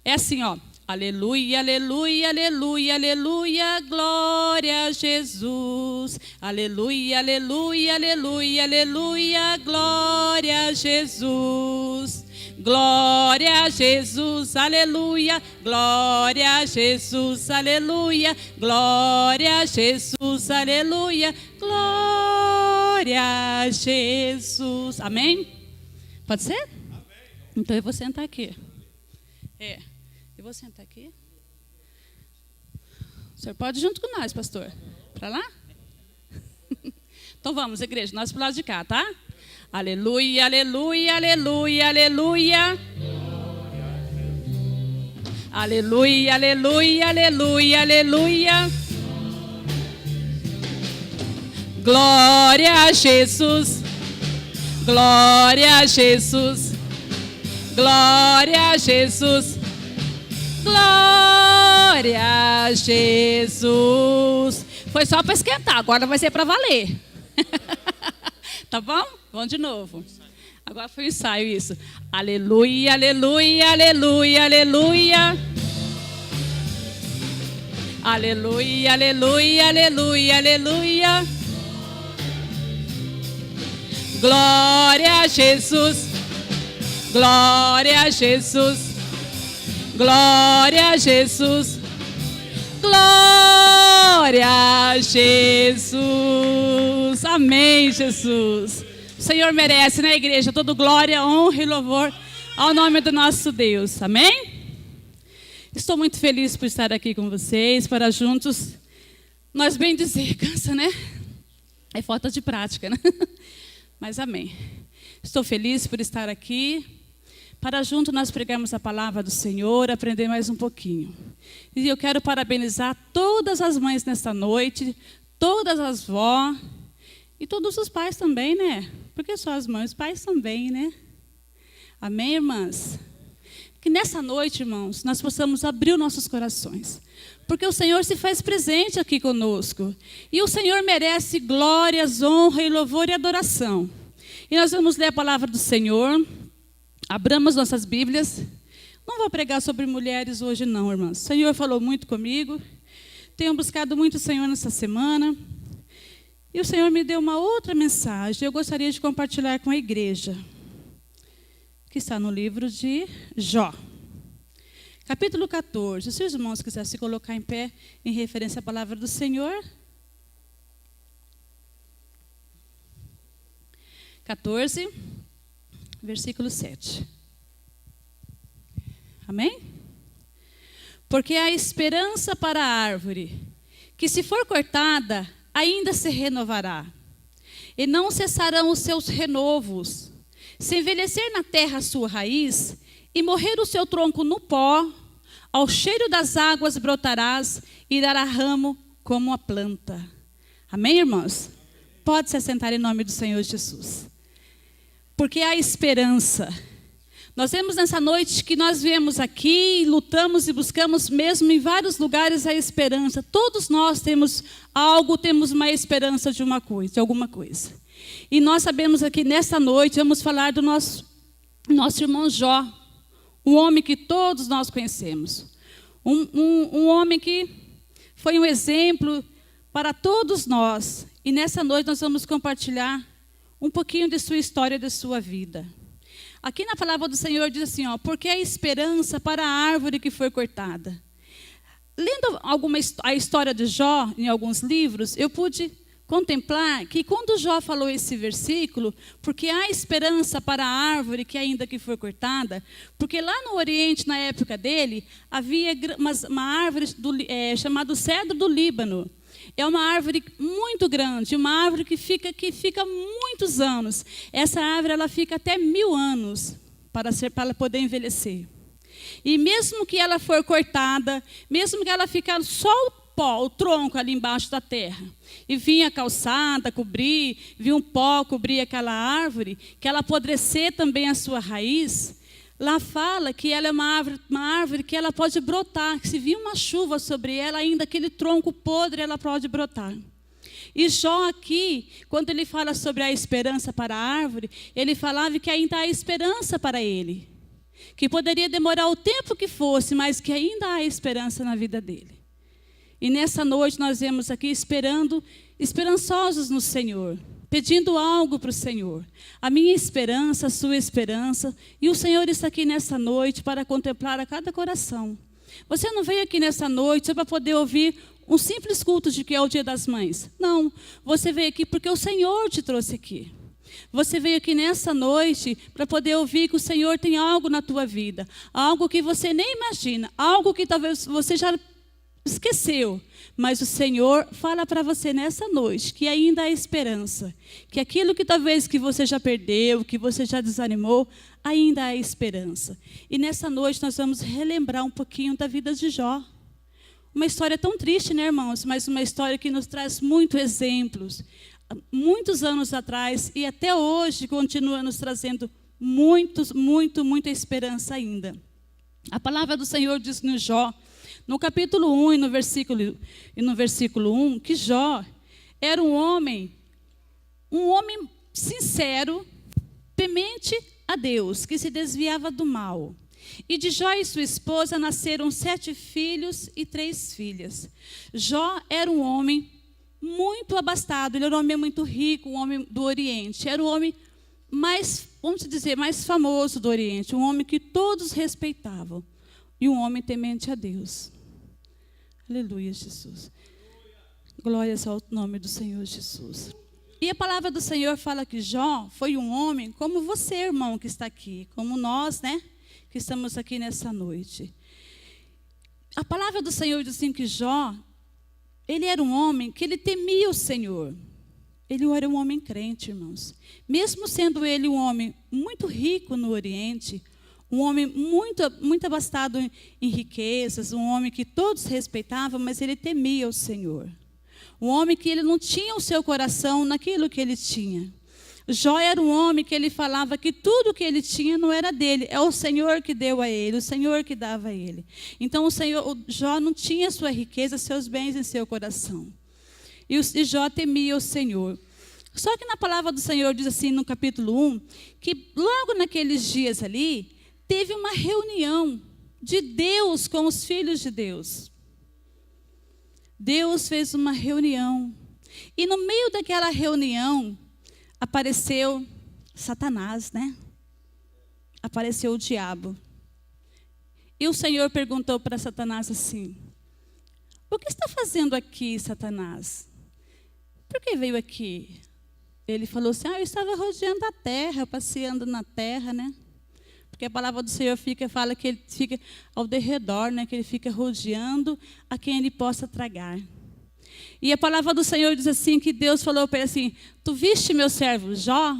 É assim, ó. Aleluia, aleluia, aleluia, aleluia, glória a Jesus. Aleluia, aleluia, aleluia, aleluia, glória a Jesus. Glória a Jesus, aleluia, glória a Jesus, aleluia, glória a Jesus, aleluia, glória a Jesus. Amém? Pode ser? Amém. Então eu vou sentar aqui. Eu vou sentar aqui. O senhor pode ir junto com nós, pastor? Para lá? Então vamos, igreja, nós para o lado de cá, tá? Aleluia, aleluia, aleluia, aleluia. Aleluia, aleluia, aleluia, aleluia. Glória a Jesus. Glória a Jesus. Glória a Jesus. Glória a Jesus. Foi só para esquentar, agora vai ser para valer. Tá bom? Vamos de novo. Agora foi um ensaio isso. Aleluia, aleluia, aleluia, aleluia. Aleluia, aleluia, aleluia, aleluia. Glória a Jesus. Glória a Jesus. Glória a Jesus. Glória a Jesus. Amém, Jesus. O Senhor merece, né, igreja? Toda glória, honra e louvor ao nome do nosso Deus. Amém? Estou muito feliz por estar aqui com vocês, para juntos nós bem dizer, cansa, né? É falta de prática, né? Mas amém. Estou feliz por estar aqui, para juntos nós pregarmos a palavra do Senhor, aprender mais um pouquinho. E eu quero parabenizar todas as mães nesta noite, todas as vós, e todos os pais também, né? Porque só as mães, os pais também, né? Amém, irmãs? Que nessa noite, irmãos, nós possamos abrir os nossos corações. Porque o Senhor se faz presente aqui conosco. E o Senhor merece glórias, honra e louvor e adoração. E nós vamos ler a palavra do Senhor. Abramos nossas Bíblias. Não vou pregar sobre mulheres hoje não, irmãs. O Senhor falou muito comigo. Tenho buscado muito o Senhor nessa semana. E o Senhor me deu uma outra mensagem. Eu gostaria de compartilhar com a igreja. Que está no livro de Jó. Capítulo 14. Se os irmãos quiserem se colocar em pé em referência à palavra do Senhor. 14, versículo 7. Amém? Porque há esperança para a árvore, que se for cortada, ainda se renovará. E não cessarão os seus renovos. Se envelhecer na terra a sua raiz, e morrer o seu tronco no pó, ao cheiro das águas brotarás, e dará ramo como a planta. Amém, irmãos? Pode se assentar em nome do Senhor Jesus. Porque há esperança. Nós vemos nessa noite que nós viemos aqui, lutamos e buscamos mesmo em vários lugares a esperança. Todos nós temos algo, temos uma esperança de uma coisa, de alguma coisa. E nós sabemos aqui nessa noite, vamos falar do nosso irmão Jó, Um homem que todos nós conhecemos. Um homem que foi um exemplo para todos nós. E nessa noite nós vamos compartilhar um pouquinho de sua história, de sua vida. Aqui na palavra do Senhor diz assim, ó, porque há esperança para a árvore que foi cortada. Lendo a história de Jó em alguns livros, eu pude contemplar que quando Jó falou esse versículo, porque há esperança para a árvore que ainda que foi cortada, porque lá no Oriente, na época dele, havia uma árvore chamada cedro do Líbano. É uma árvore muito grande, uma árvore que fica muitos anos. Essa árvore ela fica até 1000 anos para poder envelhecer. E mesmo que ela for cortada, mesmo que ela ficar só o pó, o tronco ali embaixo da terra, e vinha a calçada cobrir, vinha um pó cobrir aquela árvore, que ela apodrecer também a sua raiz, lá fala que ela é uma árvore que ela pode brotar, que se vir uma chuva sobre ela, ainda aquele tronco podre, ela pode brotar. E Jó aqui, quando ele fala sobre a esperança para a árvore, ele falava que ainda há esperança para ele. Que poderia demorar o tempo que fosse, mas que ainda há esperança na vida dele. E nessa noite nós vemos aqui esperançosos no Senhor, pedindo algo para o Senhor. A minha esperança, a sua esperança. E o Senhor está aqui nessa noite para contemplar a cada coração. Você não veio aqui nessa noite só para poder ouvir um simples culto de que é o Dia das Mães. Não, você veio aqui porque o Senhor te trouxe aqui. Você veio aqui nessa noite para poder ouvir que o Senhor tem algo na tua vida. Algo que você nem imagina. Algo que talvez você já esqueceu. Mas o Senhor fala para você nessa noite que ainda há esperança. Que aquilo que talvez que você já perdeu, que você já desanimou, ainda há esperança. E nessa noite nós vamos relembrar um pouquinho da vida de Jó. Uma história tão triste, né, irmãos? Mas uma história que nos traz muitos exemplos. Muitos anos atrás e até hoje continua nos trazendo muita esperança ainda. A palavra do Senhor diz no Jó, no capítulo 1 e no versículo 1, que Jó era um homem sincero, temente a Deus, que se desviava do mal. E de Jó e sua esposa nasceram 7 filhos e 3 filhas. Jó era um homem muito abastado, ele era um homem muito rico, um homem do Oriente. Era o homem mais famoso do Oriente, um homem que todos respeitavam. E um homem temente a Deus. Aleluia, Jesus. Glórias ao nome do Senhor Jesus. E a palavra do Senhor fala que Jó foi um homem como você, irmão, que está aqui, como nós, né, que estamos aqui nessa noite. A palavra do Senhor diz assim que Jó, ele era um homem que ele temia o Senhor. Ele era um homem crente, irmãos. Mesmo sendo ele um homem muito rico no Oriente, um homem muito abastado em riquezas, um homem que todos respeitavam, mas ele temia o Senhor. Um homem que ele não tinha o seu coração naquilo que ele tinha. Jó era um homem que ele falava que tudo que ele tinha não era dele, é o Senhor que deu a ele, o Senhor que dava a ele. Então o Jó não tinha sua riqueza, seus bens em seu coração. E Jó temia o Senhor. Só que na palavra do Senhor diz assim no capítulo 1, que logo naqueles dias ali, teve uma reunião de Deus com os filhos de Deus. Deus fez uma reunião. E no meio daquela reunião, apareceu Satanás, né? Apareceu o diabo. E o Senhor perguntou para Satanás assim: o que está fazendo aqui, Satanás? Por que veio aqui? Ele falou assim: eu estava rodeando a terra, passeando na terra, né? Porque a palavra do Senhor fala que ele fica ao derredor, né? Que ele fica rodeando a quem ele possa tragar. E a palavra do Senhor diz assim, que Deus falou para ele assim: tu viste meu servo Jó?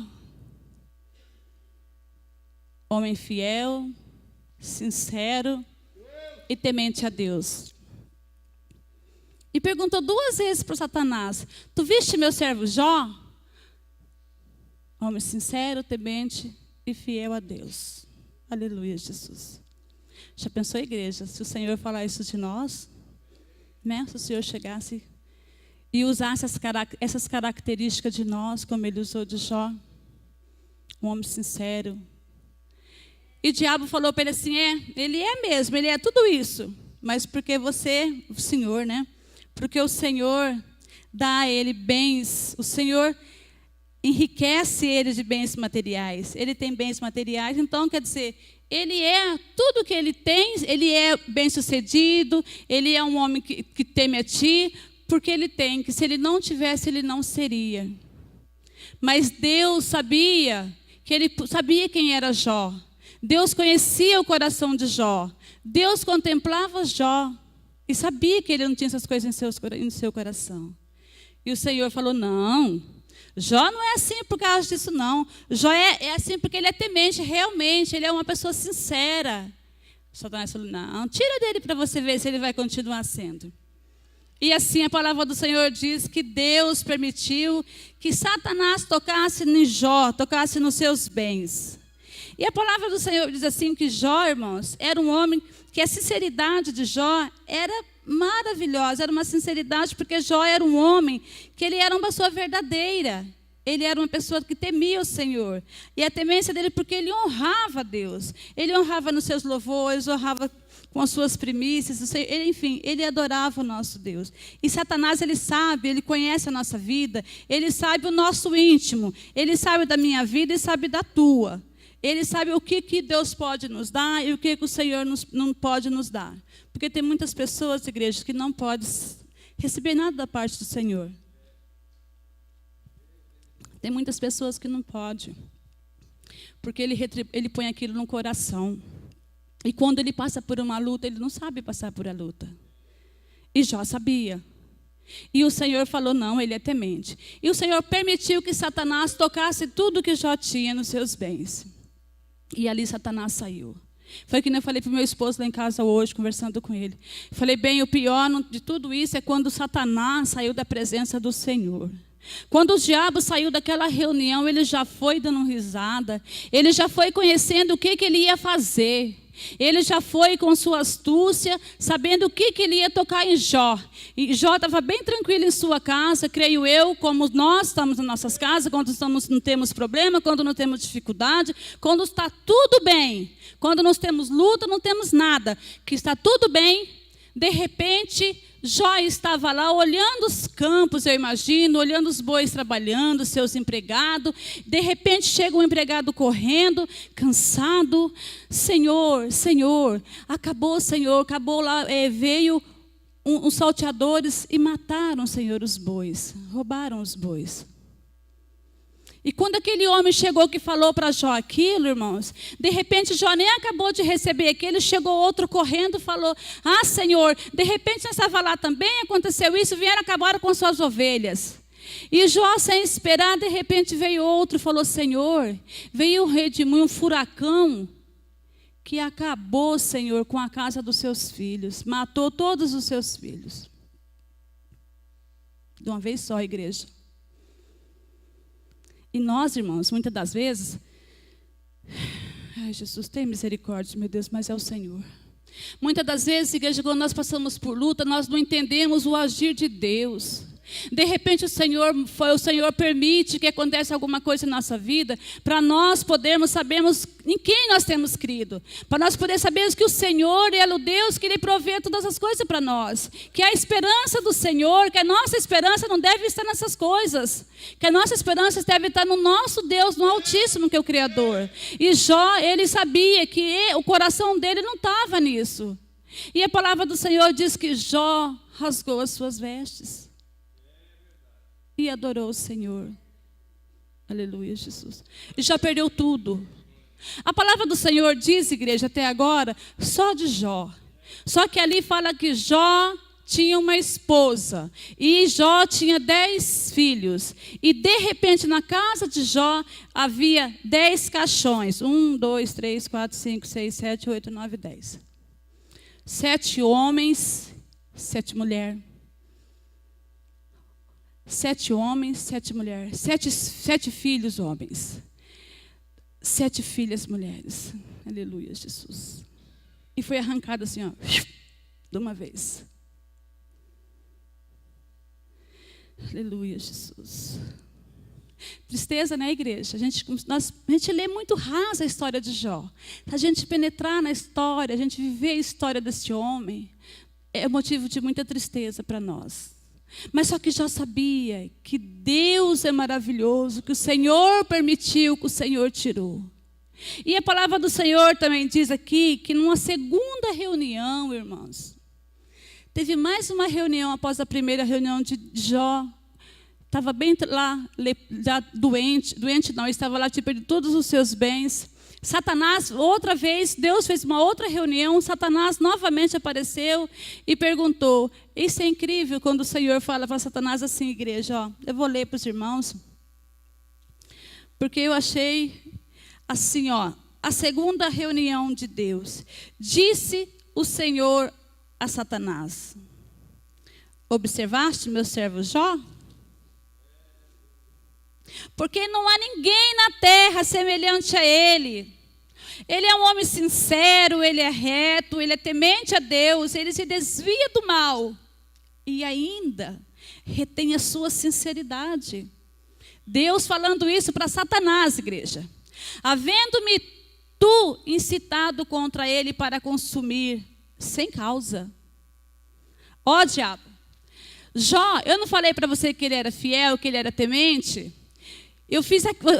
Homem fiel, sincero e temente a Deus. E perguntou 2 vezes para Satanás: tu viste meu servo Jó? Homem sincero, temente e fiel a Deus. Aleluia, Jesus. Já pensou, igreja, se o Senhor falar isso de nós? Né? Se o Senhor chegasse e usasse essas características de nós, como ele usou de Jó, um homem sincero. E o diabo falou para ele assim, ele é mesmo, ele é tudo isso. Mas porque você, o Senhor, né? Porque o Senhor dá a ele bens, o Senhor enriquece ele de bens materiais. Ele tem bens materiais, então quer dizer, ele é tudo que ele tem, ele é bem-sucedido, ele é um homem que teme a ti, porque ele tem, que se ele não tivesse, ele não seria. Mas Deus sabia, que ele sabia quem era Jó. Deus conhecia o coração de Jó. Deus contemplava Jó e sabia que ele não tinha essas coisas em seu coração. E o Senhor falou, não, Jó não é assim por causa disso não. Jó é assim porque ele é temente, realmente, ele é uma pessoa sincera. Satanás falou, não, tira dele para você ver se ele vai continuar sendo. E assim a palavra do Senhor diz que Deus permitiu que Satanás tocasse em Jó, tocasse nos seus bens. E a palavra do Senhor diz assim que Jó, irmãos, era um homem que a sinceridade de Jó era maravilhosa, era uma sinceridade porque Jó era um homem que ele era uma pessoa verdadeira. Ele era uma pessoa que temia o Senhor. E a temência dele porque ele honrava a Deus. Ele honrava nos seus louvores, honrava com as suas primícias, enfim, ele adorava o nosso Deus. E Satanás, ele sabe, ele conhece a nossa vida, ele sabe o nosso íntimo, ele sabe da minha vida e sabe da tua. Ele sabe o que Deus pode nos dar e o que o Senhor não pode nos dar. Porque tem muitas pessoas, igrejas, que não podem receber nada da parte do Senhor. Tem muitas pessoas que não podem. Porque ele põe aquilo no coração. E quando ele passa por uma luta, ele não sabe passar por a luta. E Jó sabia. E o Senhor falou, não, ele é temente. E o Senhor permitiu que Satanás tocasse tudo que Jó tinha nos seus bens. E ali Satanás saiu. Foi que eu falei para o meu esposo lá em casa hoje, conversando com ele. Falei, bem, o pior de tudo isso é quando Satanás saiu da presença do Senhor. Quando o diabo saiu daquela reunião, ele já foi dando risada. Ele já foi conhecendo o que ele ia fazer. Ele já foi com sua astúcia, sabendo o que ele ia tocar em Jó. E Jó estava bem tranquilo em sua casa, creio eu, como nós estamos nas nossas casas, quando não temos problema, quando não temos dificuldade, quando está tudo bem, quando nós temos luta, não temos nada, que está tudo bem, de repente, Jó estava lá olhando os campos, eu imagino, olhando os bois trabalhando, seus empregados. De repente chega um empregado correndo, cansado. Senhor, acabou lá, veio uns salteadores e mataram, Senhor, os bois, roubaram os bois. E quando aquele homem chegou que falou para Jó aquilo, irmãos, de repente Jó nem acabou de receber aquilo, chegou outro correndo e falou, Senhor, de repente você estava lá também, aconteceu isso, vieram acabar com suas ovelhas. E Jó, sem esperar, de repente veio outro e falou, Senhor, veio um redemoinho, um furacão, que acabou, Senhor, com a casa dos seus filhos, matou todos os seus filhos. De uma vez só, igreja. E nós, irmãos, muitas das vezes, Jesus, tem misericórdia, meu Deus, mas é o Senhor. Muitas das vezes, igreja, quando nós passamos por luta, nós não entendemos o agir de Deus. De repente o Senhor permite que aconteça alguma coisa em nossa vida, para nós podermos sabermos em quem nós temos crido, para nós podermos sabermos que o Senhor é o Deus que Ele provê todas as coisas para nós, que a esperança do Senhor, que a nossa esperança não deve estar nessas coisas, que a nossa esperança deve estar no nosso Deus, no Altíssimo, que é o Criador. E Jó, ele sabia que o coração dele não estava nisso. E a palavra do Senhor diz que Jó rasgou as suas vestes e adorou o Senhor. Aleluia, Jesus. E já perdeu tudo. A palavra do Senhor diz, igreja, até agora, só de Jó. Só que ali fala que Jó tinha uma esposa. E Jó tinha 10 filhos. E de repente na casa de Jó havia 10 caixões. 1, 2, 3, 4, 5, 6, 7, 8, 9, 10. 7 homens, 7 mulheres. 7 homens, 7 mulheres, 7 filhos homens, 7 filhas mulheres. Aleluia, Jesus. E foi arrancado assim, de uma vez. Aleluia, Jesus. Tristeza, né, igreja? A gente lê muito raso a história de Jó. A gente penetrar na história, a gente viver a história desse homem, é motivo de muita tristeza para nós. Mas só que Jó sabia que Deus é maravilhoso, que o Senhor permitiu, que o Senhor tirou. E a palavra do Senhor também diz aqui que numa segunda reunião, irmãos, teve mais uma reunião após a primeira reunião de Jó. Estava bem lá, já doente não, estava lá, tinha perdido todos os seus bens. Satanás, outra vez, Deus fez uma outra reunião, Satanás novamente apareceu e perguntou. Isso é incrível quando o Senhor fala para Satanás assim, igreja, ó, eu vou ler para os irmãos, porque eu achei assim, ó, a segunda reunião de Deus. Disse o Senhor a Satanás: observaste meu servo Jó? Porque não há ninguém na terra semelhante a ele. Ele é um homem sincero, ele é reto, ele é temente a Deus, ele se desvia do mal e ainda retém a sua sinceridade. Deus falando isso para Satanás, igreja. Havendo-me tu incitado contra ele para consumir sem causa. Ó diabo, Jó, eu não falei para você que ele era fiel, que ele era temente? Eu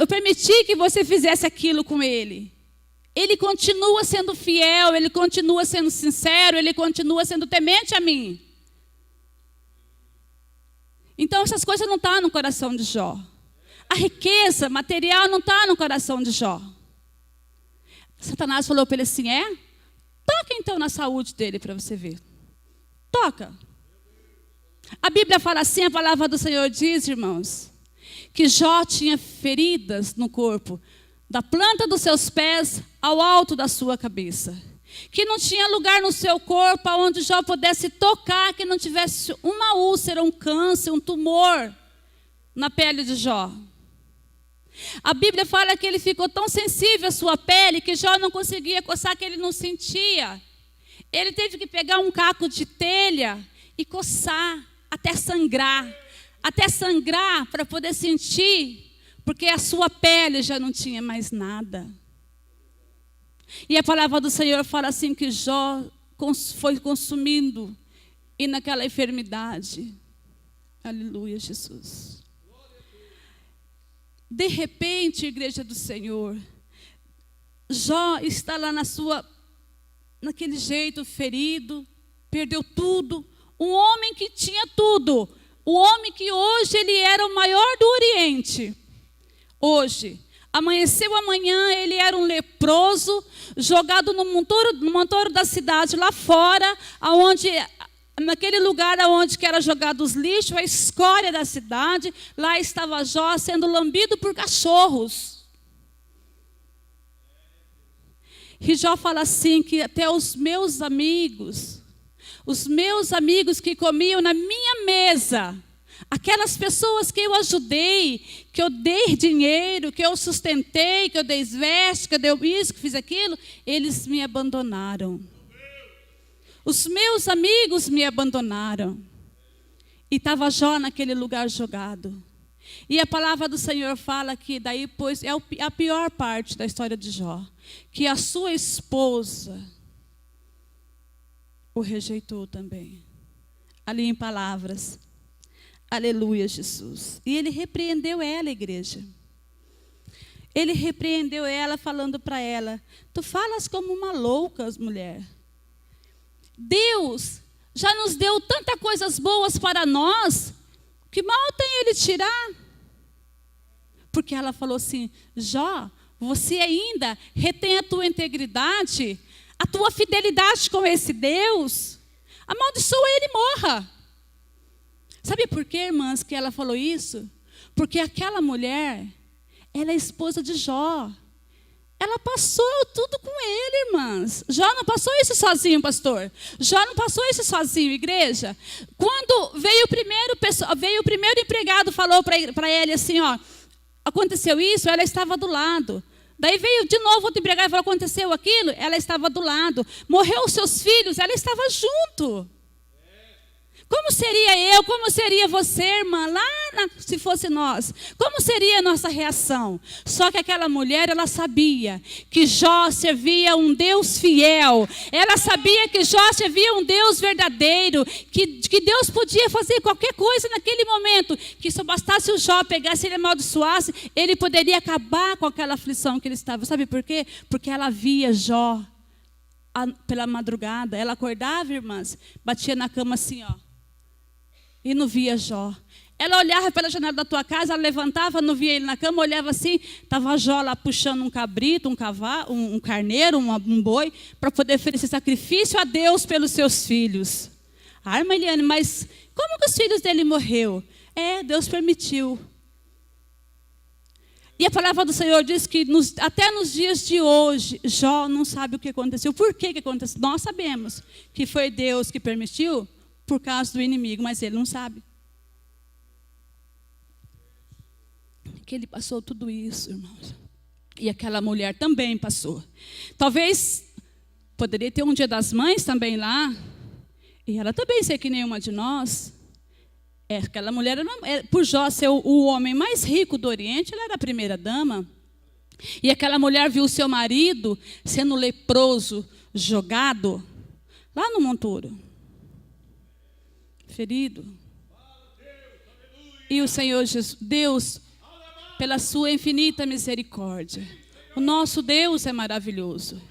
permiti que você fizesse aquilo com ele. Ele continua sendo fiel, ele continua sendo sincero, ele continua sendo temente a mim. Então essas coisas não estão no coração de Jó. A riqueza material não está no coração de Jó. Satanás falou para ele assim, toca então na saúde dele para você ver. Toca. A Bíblia fala assim, a palavra do Senhor diz, irmãos, que Jó tinha feridas no corpo, da planta dos seus pés ao alto da sua cabeça. Que não tinha lugar no seu corpo onde Jó pudesse tocar, que não tivesse uma úlcera, um câncer, um tumor na pele de Jó. A Bíblia fala que ele ficou tão sensível à sua pele que Jó não conseguia coçar, que ele não sentia. Ele teve que pegar um caco de telha e coçar até sangrar para poder sentir, porque a sua pele já não tinha mais nada. E a palavra do Senhor fala assim que Jó foi consumindo e naquela enfermidade. Aleluia, Jesus. De repente, igreja do Senhor, Jó está lá naquele jeito, ferido, perdeu tudo. Um homem que tinha tudo. O homem que hoje ele era o maior do Oriente. Hoje, amanheceu amanhã, ele era um leproso, jogado no montoro da cidade, lá fora, naquele lugar onde era jogado os lixos, a escória da cidade, lá estava Jó sendo lambido por cachorros. E Jó fala assim, que até os meus amigos que comiam na minha mesa, aquelas pessoas que eu ajudei, que eu dei dinheiro, que eu sustentei, que eu dei veste, que eu dei isso, que fiz aquilo, eles me abandonaram. Os meus amigos me abandonaram. E estava Jó naquele lugar jogado. E a palavra do Senhor fala que daí, pois, é a pior parte da história de Jó, que a sua esposa o rejeitou também. Ali em palavras. Aleluia, Jesus. E ele repreendeu ela, igreja. Ele repreendeu ela falando para ela, tu falas como uma louca, mulher. Deus já nos deu tantas coisas boas para nós, que mal tem ele tirar. Porque ela falou assim, Jó, você ainda retém a tua integridade, a tua fidelidade com esse Deus, amaldiçoa ele e morra. Sabe por quê, irmãs, que ela falou isso? Porque aquela mulher, ela é esposa de Jó. Ela passou tudo com ele, irmãs. Jó não passou isso sozinho, pastor. Jó não passou isso sozinho, igreja. Quando veio o primeiro empregado, falou para ele assim, ó, aconteceu isso, ela estava do lado. Daí veio de novo outro empregado e falou, aconteceu aquilo, ela estava do lado. Morreu os seus filhos, ela estava junto. Como seria eu? Como seria você, irmã? Se fosse nós, como seria a nossa reação? Só que aquela mulher, ela sabia que Jó servia um Deus fiel. Ela sabia que Jó servia um Deus verdadeiro, que Deus podia fazer qualquer coisa naquele momento, que só bastasse o Jó pegar, se ele amaldiçoasse, ele poderia acabar com aquela aflição que ele estava. Sabe por quê? Porque ela via Jó pela madrugada. Ela acordava, irmãs, batia na cama assim, ó, e não via Jó. Ela olhava pela janela da tua casa, ela levantava, não via ele na cama, olhava assim, estava Jó lá puxando um cabrito, um cavalo, um carneiro, um boi, para poder oferecer sacrifício a Deus pelos seus filhos. Ah, irmã Eliane, mas como que os filhos dele morreu? Deus permitiu. E a palavra do Senhor diz que até nos dias de hoje, Jó não sabe o que aconteceu. Por que aconteceu? Nós sabemos que foi Deus que permitiu por causa do inimigo, mas ele não sabe. Que ele passou tudo isso, irmãos. E aquela mulher também passou. Talvez poderia ter um Dia das Mães também lá. E ela também ser que nenhuma de nós. Aquela mulher, por Jó ser o homem mais rico do Oriente, ela era a primeira dama. E aquela mulher viu o seu marido sendo leproso, jogado lá no montouro, ferido. E o Senhor Jesus, Deus, pela sua infinita misericórdia, o nosso Deus é maravilhoso.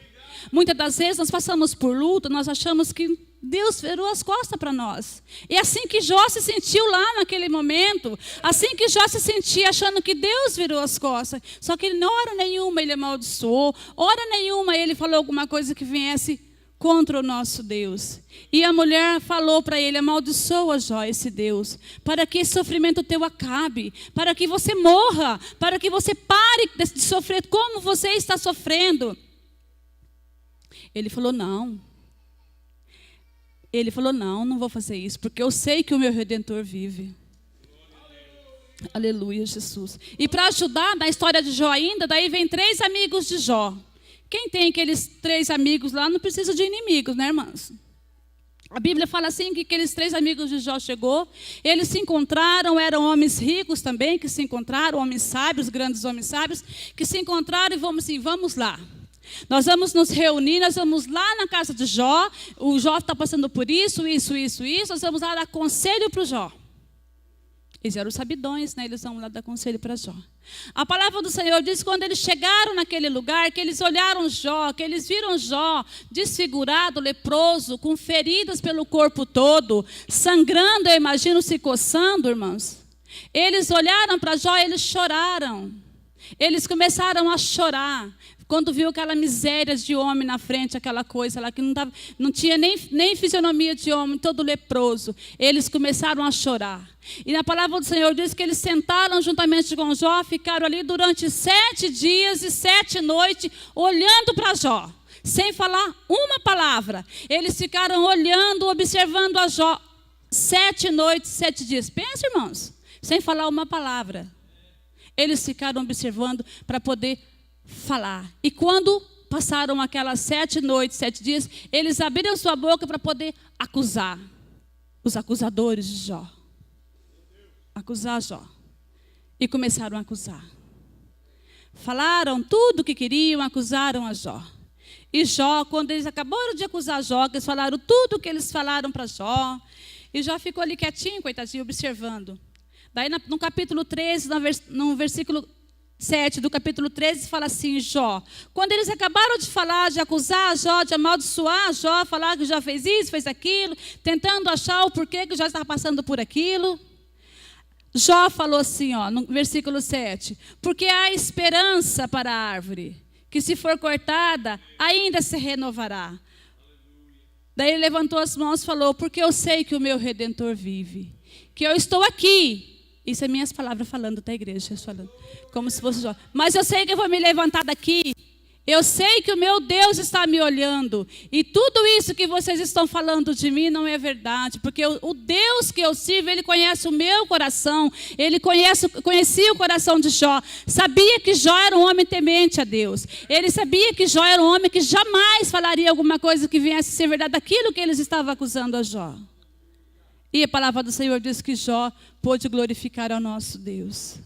Muitas das vezes nós passamos por luta, nós achamos que Deus virou as costas para nós. E assim que Jó se sentiu lá naquele momento, assim que Jó se sentia achando que Deus virou as costas, só que na hora nenhuma ele amaldiçoou, hora nenhuma ele falou alguma coisa que viesse contra o nosso Deus. E a mulher falou para ele: amaldiçoa, Jó, esse Deus, para que esse sofrimento teu acabe, para que você morra, para que você pare de sofrer como você está sofrendo. Ele falou: não. Ele falou: não vou fazer isso, porque eu sei que o meu Redentor vive. Aleluia, Jesus. E para ajudar na história de Jó ainda, daí vem 3 amigos de Jó. Quem tem aqueles 3 amigos lá não precisa de inimigos, né, irmãs? A Bíblia fala assim que aqueles 3 amigos de Jó chegou, eles se encontraram, eram homens ricos também, que se encontraram, homens sábios, grandes homens sábios, que se encontraram e vamos lá. Nós vamos nos reunir, nós vamos lá na casa de Jó, o Jó está passando por isso, nós vamos lá dar conselho para o Jó. Eles eram sabidões, né? Eles vão lá dar conselho para Jó. A palavra do Senhor diz que quando eles chegaram naquele lugar, que eles olharam Jó, que eles viram Jó desfigurado, leproso, com feridas pelo corpo todo, sangrando, eu imagino, se coçando, irmãos. Eles olharam para Jó, eles choraram. Eles começaram a chorar. Quando viu aquela miséria de homem na frente, aquela coisa lá que não tinha nem fisionomia de homem, todo leproso, eles começaram a chorar. E na palavra do Senhor diz que eles sentaram juntamente com Jó, ficaram ali durante 7 dias e 7 noites, olhando para Jó, sem falar uma palavra. Eles ficaram olhando, observando a Jó 7 noites, 7 dias. Pensa, irmãos, sem falar uma palavra. Eles ficaram observando para poder falar. E quando passaram aquelas 7 noites, 7 dias, eles abriram sua boca para poder acusar os acusadores de Jó. Acusar Jó. E começaram a acusar. Falaram tudo o que queriam, acusaram a Jó. E Jó, quando eles acabaram de acusar Jó, eles falaram tudo o que eles falaram para Jó, e Jó ficou ali quietinho, coitadinho, observando. Daí no capítulo 13, no versículo 7 do capítulo 13, fala assim: Jó, quando eles acabaram de falar, de acusar Jó, de amaldiçoar Jó, falar que Jó fez isso, fez aquilo, tentando achar o porquê que Jó estava passando por aquilo, Jó falou assim, no versículo 7, porque há esperança para a árvore, que se for cortada, ainda se renovará. Daí ele levantou as mãos e falou: porque eu sei que o meu Redentor vive, que eu estou aqui. Isso é minhas palavras falando, tá, igreja? Falando, como se fosse Jó. Mas eu sei que eu vou me levantar daqui. Eu sei que o meu Deus está me olhando. E tudo isso que vocês estão falando de mim não é verdade. Porque o Deus que eu sirvo, Ele conhece o meu coração. Ele conhecia o coração de Jó. Sabia que Jó era um homem temente a Deus. Ele sabia que Jó era um homem que jamais falaria alguma coisa que viesse a ser verdade daquilo que eles estavam acusando a Jó. E a palavra do Senhor diz que Jó pôde glorificar ao nosso Deus.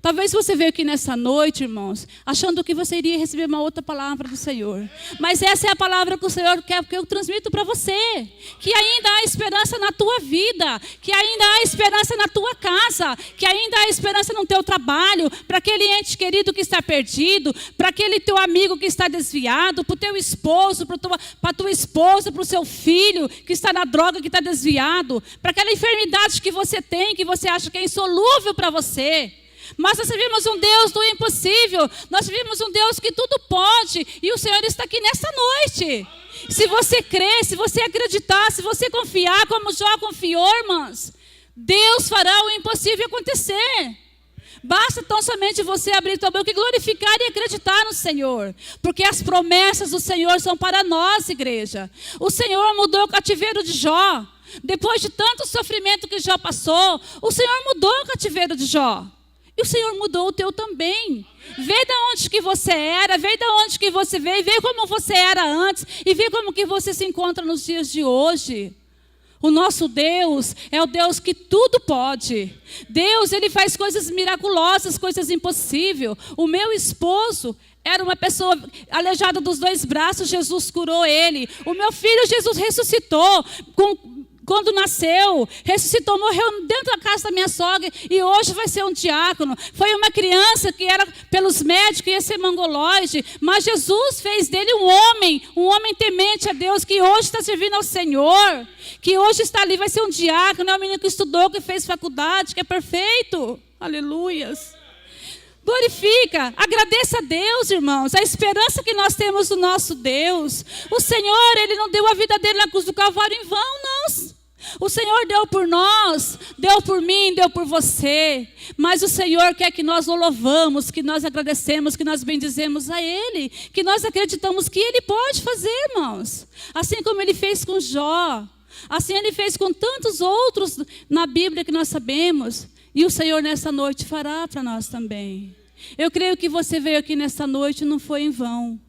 Talvez você veio aqui nessa noite, irmãos, achando que você iria receber uma outra palavra do Senhor. Mas essa é a palavra que o Senhor quer que eu transmito para você. Que ainda há esperança na tua vida. Que ainda há esperança na tua casa. Que ainda há esperança no teu trabalho. Para aquele ente querido que está perdido. Para aquele teu amigo que está desviado. Para o teu esposo, para a tua esposa, para o seu filho que está na droga, que está desviado. Para aquela enfermidade que você tem, que você acha que é insolúvel para você. Mas nós servimos um Deus do impossível. Nós servimos um Deus que tudo pode. E o Senhor está aqui nessa noite. Se você crer, se você acreditar, se você confiar como Jó confiou, irmãs, Deus fará o impossível acontecer. Basta tão somente você abrir tua boca e glorificar e acreditar no Senhor. Porque as promessas do Senhor são para nós, igreja. O Senhor mudou o cativeiro de Jó. Depois de tanto sofrimento que Jó passou, o Senhor mudou o cativeiro de Jó. E o Senhor mudou o teu também. Vê de onde que você era, vê de onde que você veio, vê como você era antes e vê como que você se encontra nos dias de hoje. O nosso Deus é o Deus que tudo pode. Deus, Ele faz coisas miraculosas, coisas impossíveis. O meu esposo era uma pessoa aleijada dos 2 braços, Jesus curou ele. O meu filho, Jesus ressuscitou quando nasceu, ressuscitou, morreu dentro da casa da minha sogra e hoje vai ser um diácono. Foi uma criança que era pelos médicos, ia ser mongoloide, mas Jesus fez dele um homem temente a Deus, que hoje está servindo ao Senhor, que hoje está ali, vai ser um diácono, é um menino que estudou, que fez faculdade, que é perfeito. Aleluias. Glorifica, agradeça a Deus, irmãos, a esperança que nós temos no nosso Deus. O Senhor, Ele não deu a vida dele na cruz do Calvário em vão, não. O Senhor deu por nós, deu por mim, deu por você. Mas o Senhor quer que nós o louvamos, que nós agradecemos, que nós bendizemos a Ele, que nós acreditamos que Ele pode fazer, irmãos. Assim como Ele fez com Jó, assim Ele fez com tantos outros na Bíblia que nós sabemos. E o Senhor nessa noite fará para nós também. Eu creio que você veio aqui nessa noite não foi em vão.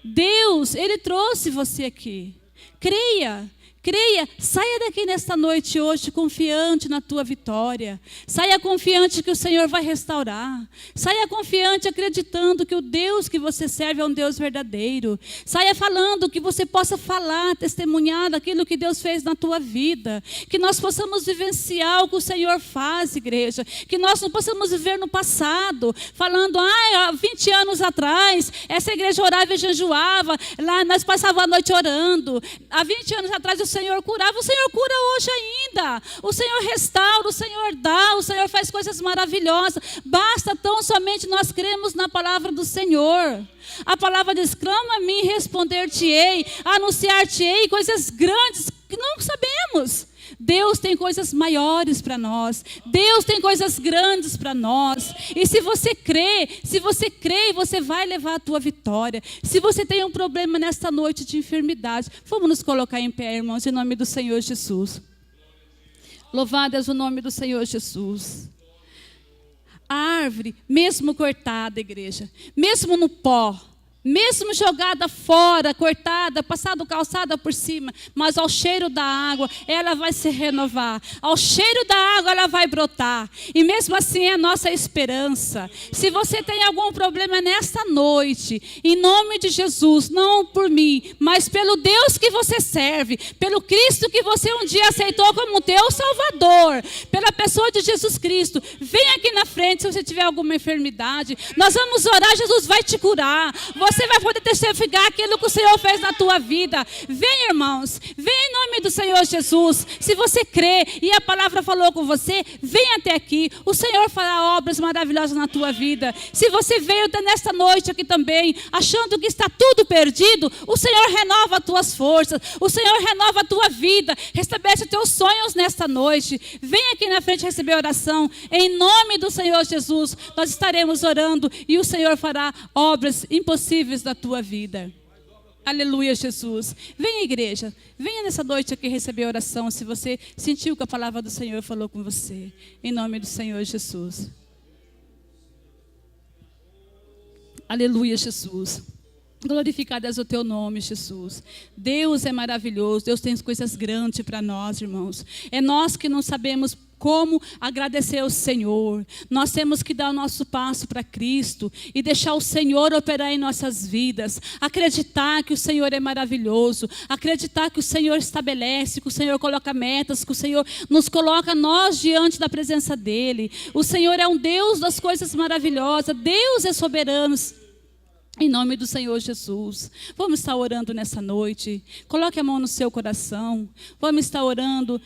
Deus, Ele trouxe você aqui. Creia. Creia, saia daqui nesta noite hoje confiante na tua vitória. Saia confiante que o Senhor vai restaurar. Saia confiante acreditando que o Deus que você serve é um Deus verdadeiro. Saia falando que você possa falar, testemunhar daquilo que Deus fez na tua vida. Que nós possamos vivenciar o que o Senhor faz, igreja. Que nós não possamos viver no passado, falando, há 20 anos atrás, essa igreja orava e jejuava, lá nós passávamos a noite orando. Há 20 anos atrás o Senhor curava, o Senhor cura hoje ainda. O Senhor restaura, o Senhor dá, o Senhor faz coisas maravilhosas. Basta tão somente nós cremos na palavra do Senhor. A palavra diz, clama a mim, responder-te-ei, anunciar-te-ei coisas grandes que não sabemos. Deus tem coisas maiores para nós. Deus tem coisas grandes para nós. E se você crê, você vai levar a tua vitória. Se você tem um problema nesta noite de enfermidade, vamos nos colocar em pé, irmãos, em nome do Senhor Jesus. Louvado é o nome do Senhor Jesus. A árvore, mesmo cortada, igreja, mesmo no pó, mesmo jogada fora, cortada, passado calçada por cima, mas ao cheiro da água, ela vai se renovar. Ao cheiro da água, ela vai brotar. E mesmo assim é a nossa esperança. Se você tem algum problema nesta noite, em nome de Jesus, não por mim, mas pelo Deus que você serve, pelo Cristo que você um dia aceitou como teu Salvador, pela pessoa de Jesus Cristo, vem aqui na frente se você tiver alguma enfermidade. Nós vamos orar, Jesus vai te curar. Você vai poder testificar aquilo que o Senhor fez na tua vida. Vem, irmãos, vem em nome do Senhor Jesus. Se você crê e a palavra falou com você, vem até aqui. O Senhor fará obras maravilhosas na tua vida. Se você veio nesta noite aqui também, achando que está tudo perdido, o Senhor renova as tuas forças. O Senhor renova a tua vida. Restabelece os teus sonhos nesta noite. Vem aqui na frente receber oração. Em nome do Senhor Jesus, nós estaremos orando e o Senhor fará obras impossíveis da tua vida. Aleluia, Jesus. Venha, igreja, venha nessa noite aqui receber oração, se você sentiu que a palavra do Senhor falou com você, em nome do Senhor Jesus. Aleluia, Jesus. Glorificado és o teu nome, Jesus. Deus é maravilhoso, Deus tem coisas grandes para nós, irmãos. É nós que não sabemos como agradecer ao Senhor. Nós temos que dar o nosso passo para Cristo e deixar o Senhor operar em nossas vidas. Acreditar que o Senhor é maravilhoso. Acreditar que o Senhor estabelece, que o Senhor coloca metas, que o Senhor nos coloca nós diante da presença dEle. O Senhor é um Deus das coisas maravilhosas. Deus é soberano. Em nome do Senhor Jesus, vamos estar orando nessa noite. Coloque a mão no seu coração. Vamos estar orando,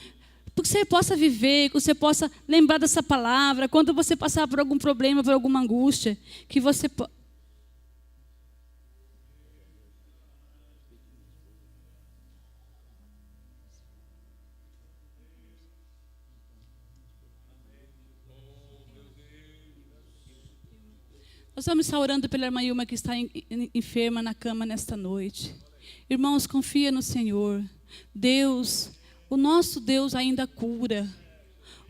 porque você possa viver, que você possa lembrar dessa palavra. Quando você passar por algum problema, por alguma angústia, que você Nós vamos estar orando pela irmã Ilma que está enferma na cama nesta noite. Irmãos, confia no Senhor. Deus, o nosso Deus ainda cura.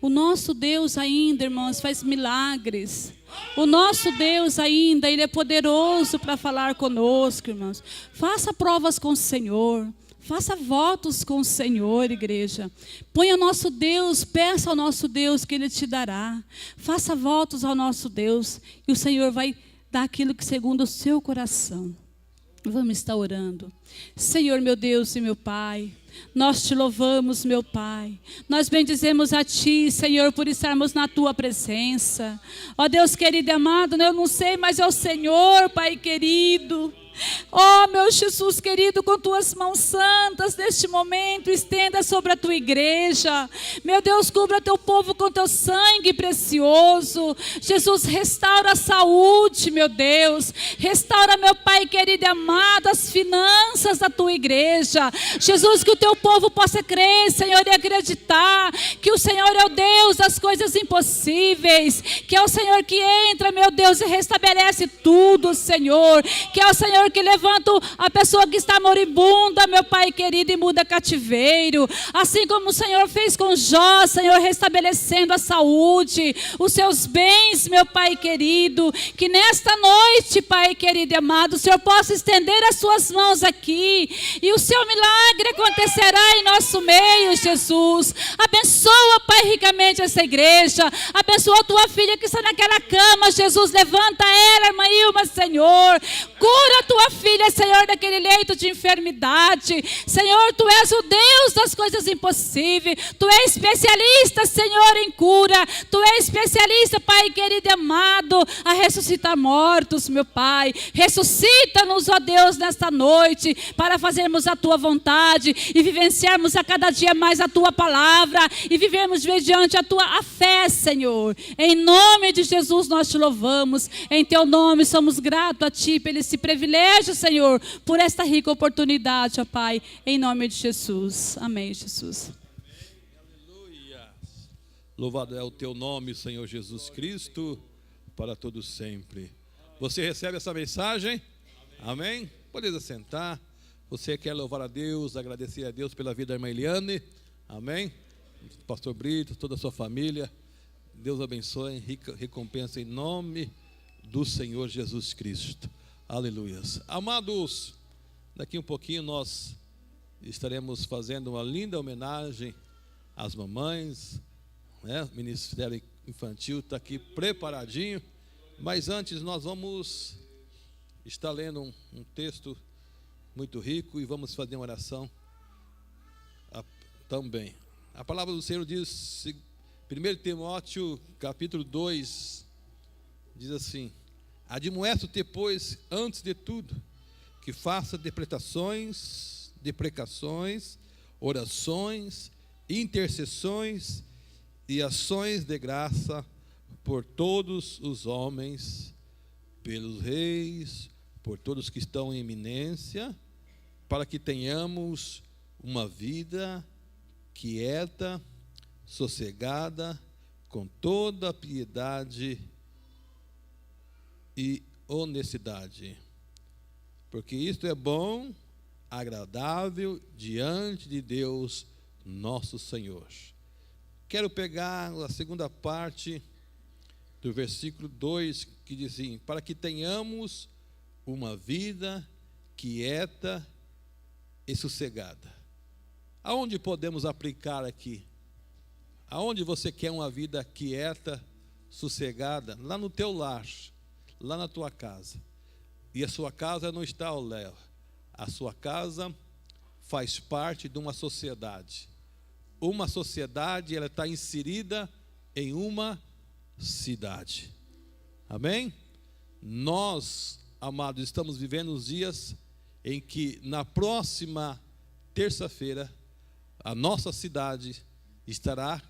O nosso Deus ainda, irmãos, faz milagres. O nosso Deus ainda, Ele é poderoso para falar conosco, irmãos. Faça provas com o Senhor. Faça votos com o Senhor, igreja. Ponha o nosso Deus, peça ao nosso Deus que Ele te dará. Faça votos ao nosso Deus e o Senhor vai dar aquilo que segundo o seu coração. Vamos estar orando. Senhor, meu Deus e meu Pai, nós te louvamos, meu Pai. Nós bendizemos a Ti, Senhor, por estarmos na Tua presença. Ó Deus querido e amado, eu não sei, mas é o Senhor, Pai querido. Oh, meu Jesus querido, com tuas mãos santas, neste momento, estenda sobre a tua igreja. Meu Deus, cubra teu povo com teu sangue precioso. Jesus, restaura a saúde, meu Deus. Restaura, meu Pai querido e amado, as finanças da tua igreja. Jesus, que o teu povo possa crer, Senhor, e acreditar que o Senhor é o Deus das coisas impossíveis. Que é o Senhor que entra, meu Deus, e restabelece tudo, Senhor. Que é o Senhor que levanta a pessoa que está moribunda, meu Pai querido, e muda cativeiro. Assim como o Senhor fez com Jó, Senhor, restabelecendo a saúde, os seus bens, meu Pai querido. Que nesta noite, Pai querido e amado, o Senhor possa estender as suas mãos aqui e o seu milagre acontecerá em nosso meio, Jesus. Abençoa, Pai, ricamente essa igreja. Abençoa a tua filha que está naquela cama, Jesus. Levanta ela, irmã Ilma, Senhor. Cura a tua filha, Senhor, daquele leito de enfermidade. Senhor, Tu és o Deus das coisas impossíveis. Tu és especialista, Senhor, em cura. Tu és especialista, Pai querido e amado, a ressuscitar mortos, meu Pai. Ressuscita-nos, ó Deus, nesta noite, para fazermos a Tua vontade e vivenciarmos a cada dia mais a Tua palavra e vivermos mediante a Tua fé, Senhor. Em nome de Jesus nós Te louvamos. Em Teu nome somos gratos a Ti pelo esse privilégio, Senhor, por esta rica oportunidade, ó Pai, em nome de Jesus. Amém, Jesus. Aleluia. Louvado é o Teu nome, Senhor Jesus Cristo, para todos sempre. Você recebe essa mensagem? Amém? Pode sentar. Você quer louvar a Deus, agradecer a Deus pela vida da irmã Eliane? Amém? Pastor Brito, toda a sua família. Deus abençoe, recompensa em nome do Senhor Jesus Cristo. Aleluias. Amados, daqui um pouquinho nós estaremos fazendo uma linda homenagem às mamães, né? O Ministério Infantil está aqui preparadinho, mas antes nós vamos estar lendo um texto muito rico e vamos fazer uma oração também. A palavra do Senhor diz, 1 Timóteo capítulo 2, diz assim: admoesto-te, pois, antes de tudo, que faça deprecações, orações, intercessões e ações de graça por todos os homens, pelos reis, por todos que estão em eminência, para que tenhamos uma vida quieta, sossegada, com toda a piedade e honestidade, porque isto é bom, agradável diante de Deus nosso Senhor. Quero pegar a segunda parte do versículo 2, que diz assim: para que tenhamos uma vida quieta e sossegada. Aonde podemos aplicar aqui? Aonde você quer uma vida quieta, sossegada? Lá no teu lar, lá na tua casa. E a sua casa não está ao léu. A sua casa faz parte de uma sociedade. Uma sociedade, ela está inserida em uma cidade. Amém? Nós, amados, estamos vivendo os dias em que na próxima terça-feira a nossa cidade estará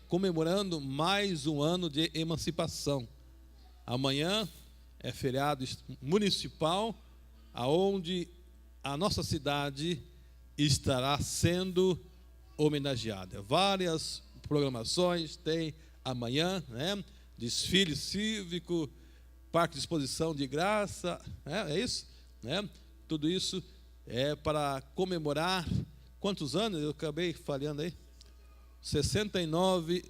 comemorando mais um ano de emancipação. Amanhã é feriado municipal, aonde a nossa cidade estará sendo homenageada. Várias programações tem amanhã, né? Desfile cívico, parque de exposição de graça, é isso, né? Tudo isso é para comemorar quantos anos? Eu acabei falhando aí. 69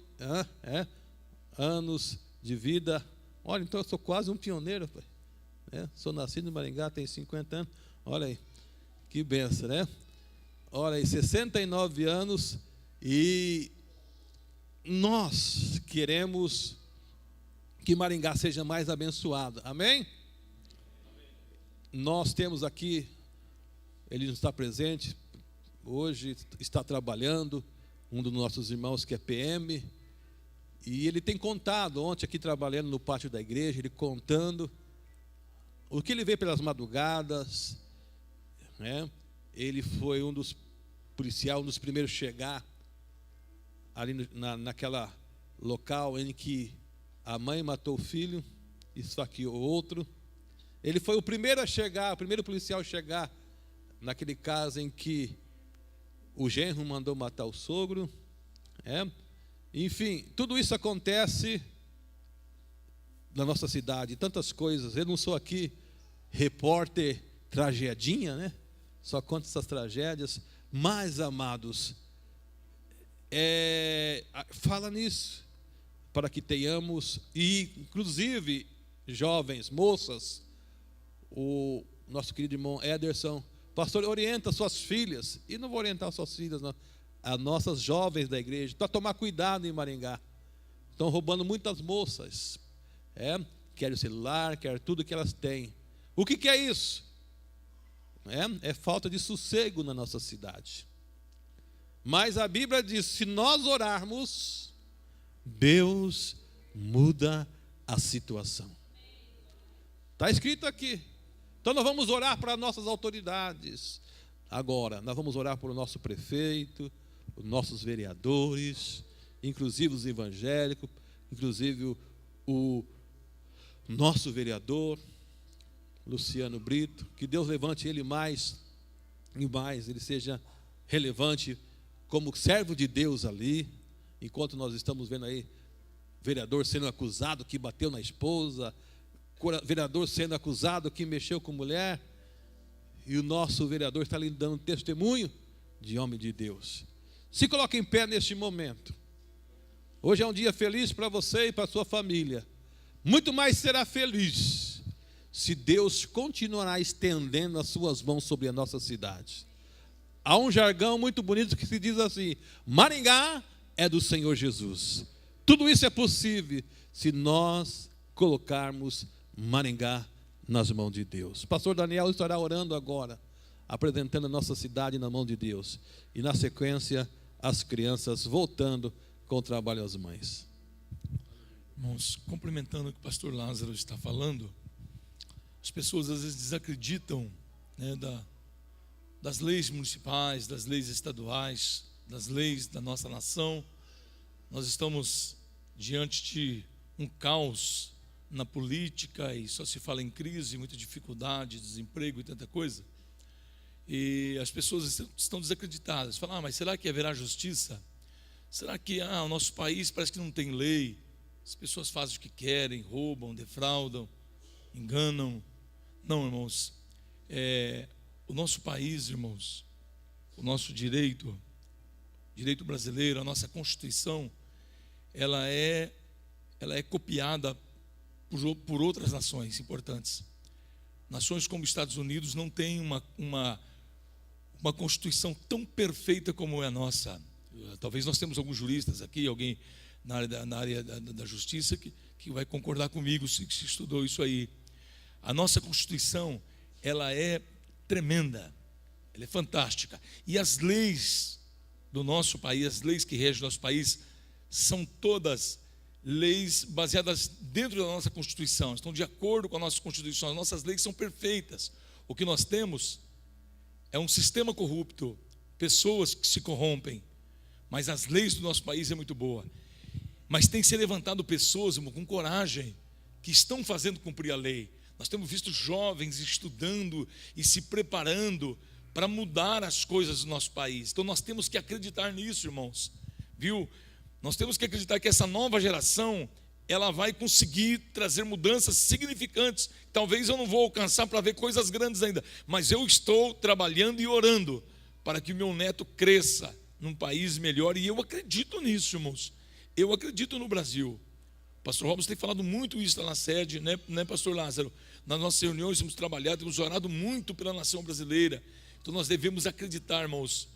anos de vida. Olha, então eu sou quase um pioneiro, pai. Sou nascido em Maringá, tenho 50 anos. Olha aí, que benção, né? Olha aí, 69 anos e nós queremos que Maringá seja mais abençoado. Amém? Nós temos aqui, ele não está presente, hoje está trabalhando, um dos nossos irmãos que é PM, e ele tem contado, ontem aqui trabalhando no pátio da igreja, ele contando o que ele vê pelas madrugadas, né? Ele foi um dos policiais, um dos primeiros a chegar ali naquela local em que a mãe matou o filho, esfaqueou outro. Ele foi o primeiro a chegar, o primeiro policial a chegar naquele caso em que o genro mandou matar o sogro. Enfim, tudo isso acontece na nossa cidade, tantas coisas. Eu não sou aqui repórter tragedinha, né? Só conto essas tragédias. Mas, amados, fala nisso, para que tenhamos, e inclusive jovens, moças, o nosso querido irmão Ederson, pastor, orienta suas filhas, e não vou orientar suas filhas, não, as nossas jovens da igreja, para tomar cuidado em Maringá. Estão roubando muitas moças, querem o celular, querem tudo que elas têm. O que é isso? É falta de sossego na nossa cidade. Mas a Bíblia diz, se nós orarmos, Deus muda a situação. Está escrito aqui. Então nós vamos orar para nossas autoridades. Agora, nós vamos orar por o nosso prefeito, os nossos vereadores, inclusive os evangélicos, inclusive o nosso vereador, Luciano Brito, que Deus levante ele mais e mais, ele seja relevante como servo de Deus ali, enquanto nós estamos vendo aí vereador sendo acusado que bateu na esposa, vereador sendo acusado que mexeu com mulher, e o nosso vereador está ali dando testemunho de homem de Deus. Se coloque em pé neste momento. Hoje é um dia feliz para você e para a sua família. Muito mais será feliz se Deus continuará estendendo as suas mãos sobre a nossa cidade. Há um jargão muito bonito que se diz assim: Maringá é do Senhor Jesus. Tudo isso é possível se nós colocarmos Maringá nas mãos de Deus. O pastor Daniel estará orando agora, apresentando a nossa cidade na mão de Deus. E na sequência, as crianças voltando com o trabalho às mães. Irmãos, complementando o que o pastor Lázaro está falando, as pessoas às vezes desacreditam, né, das leis municipais, das leis estaduais, das leis da nossa nação. Nós estamos diante de um caos na política e só se fala em crise, muita dificuldade, desemprego e tanta coisa. E as pessoas estão desacreditadas. Falam, mas será que haverá justiça? Será que o nosso país parece que não tem lei? As pessoas fazem o que querem, roubam, defraudam, enganam. Não, irmãos, o nosso país, irmãos, o nosso direito brasileiro, a nossa Constituição, ela é copiada por outras nações importantes. nações como Estados Unidos não têm uma Constituição tão perfeita como é a nossa. Talvez nós temos alguns juristas aqui, alguém na área da justiça que vai concordar comigo se estudou isso aí. A nossa Constituição, ela é tremenda, ela é fantástica. E as leis do nosso país, as leis que regem o nosso país, são todas leis baseadas dentro da nossa Constituição, estão de acordo com a nossa Constituição. As nossas leis são perfeitas. O que nós temos é um sistema corrupto, pessoas que se corrompem, mas as leis do nosso país é muito boa. Mas tem que ser levantado pessoas, irmão, com coragem, que estão fazendo cumprir a lei. Nós temos visto jovens estudando e se preparando para mudar as coisas do nosso país. Então nós temos que acreditar nisso, irmãos, viu? Nós temos que acreditar que essa nova geração, ela vai conseguir trazer mudanças significantes. Talvez eu não vou alcançar para ver coisas grandes ainda, mas eu estou trabalhando e orando para que o meu neto cresça num país melhor, e eu acredito nisso, irmãos. Eu acredito no Brasil. O pastor Robson tem falado muito isso lá na sede, né, pastor Lázaro? Nas nossas reuniões temos trabalhado, temos orado muito pela nação brasileira. Então nós devemos acreditar, irmãos,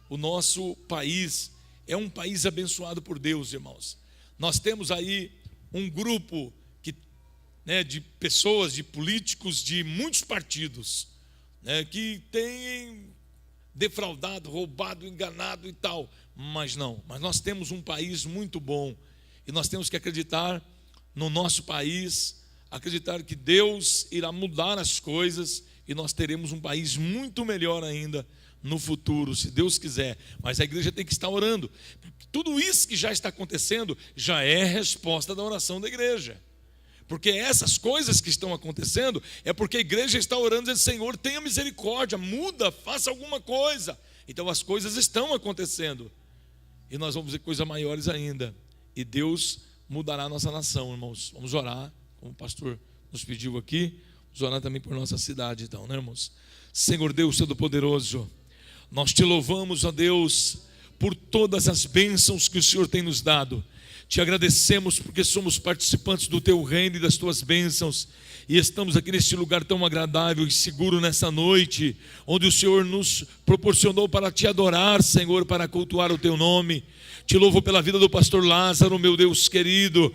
o nosso país é um país abençoado por Deus, irmãos. Nós temos aí um grupo de pessoas, de políticos de muitos partidos, que têm defraudado, roubado, enganado e tal. Mas nós temos um país muito bom, e nós temos que acreditar no nosso país, acreditar que Deus irá mudar as coisas, e nós teremos um país muito melhor ainda no futuro, se Deus quiser. Mas a igreja tem que estar orando. Tudo isso que já está acontecendo já é resposta da oração da igreja. Porque essas coisas que estão acontecendo é porque a igreja está orando, dizendo: Senhor, tenha misericórdia, muda, faça alguma coisa. Então as coisas estão acontecendo, e nós vamos ver coisas maiores ainda, e Deus mudará a nossa nação, irmãos. Vamos orar, como o pastor nos pediu aqui. Vamos orar também por nossa cidade, então, né, irmãos? Senhor Deus Todo-Poderoso, nós te louvamos, ó Deus, por todas as bênçãos que o Senhor tem nos dado. Te agradecemos porque somos participantes do teu reino e das tuas bênçãos, e estamos aqui neste lugar tão agradável e seguro nessa noite, onde o Senhor nos proporcionou para te adorar, Senhor, para cultuar o teu nome. Te louvo pela vida do pastor Lázaro, meu Deus querido.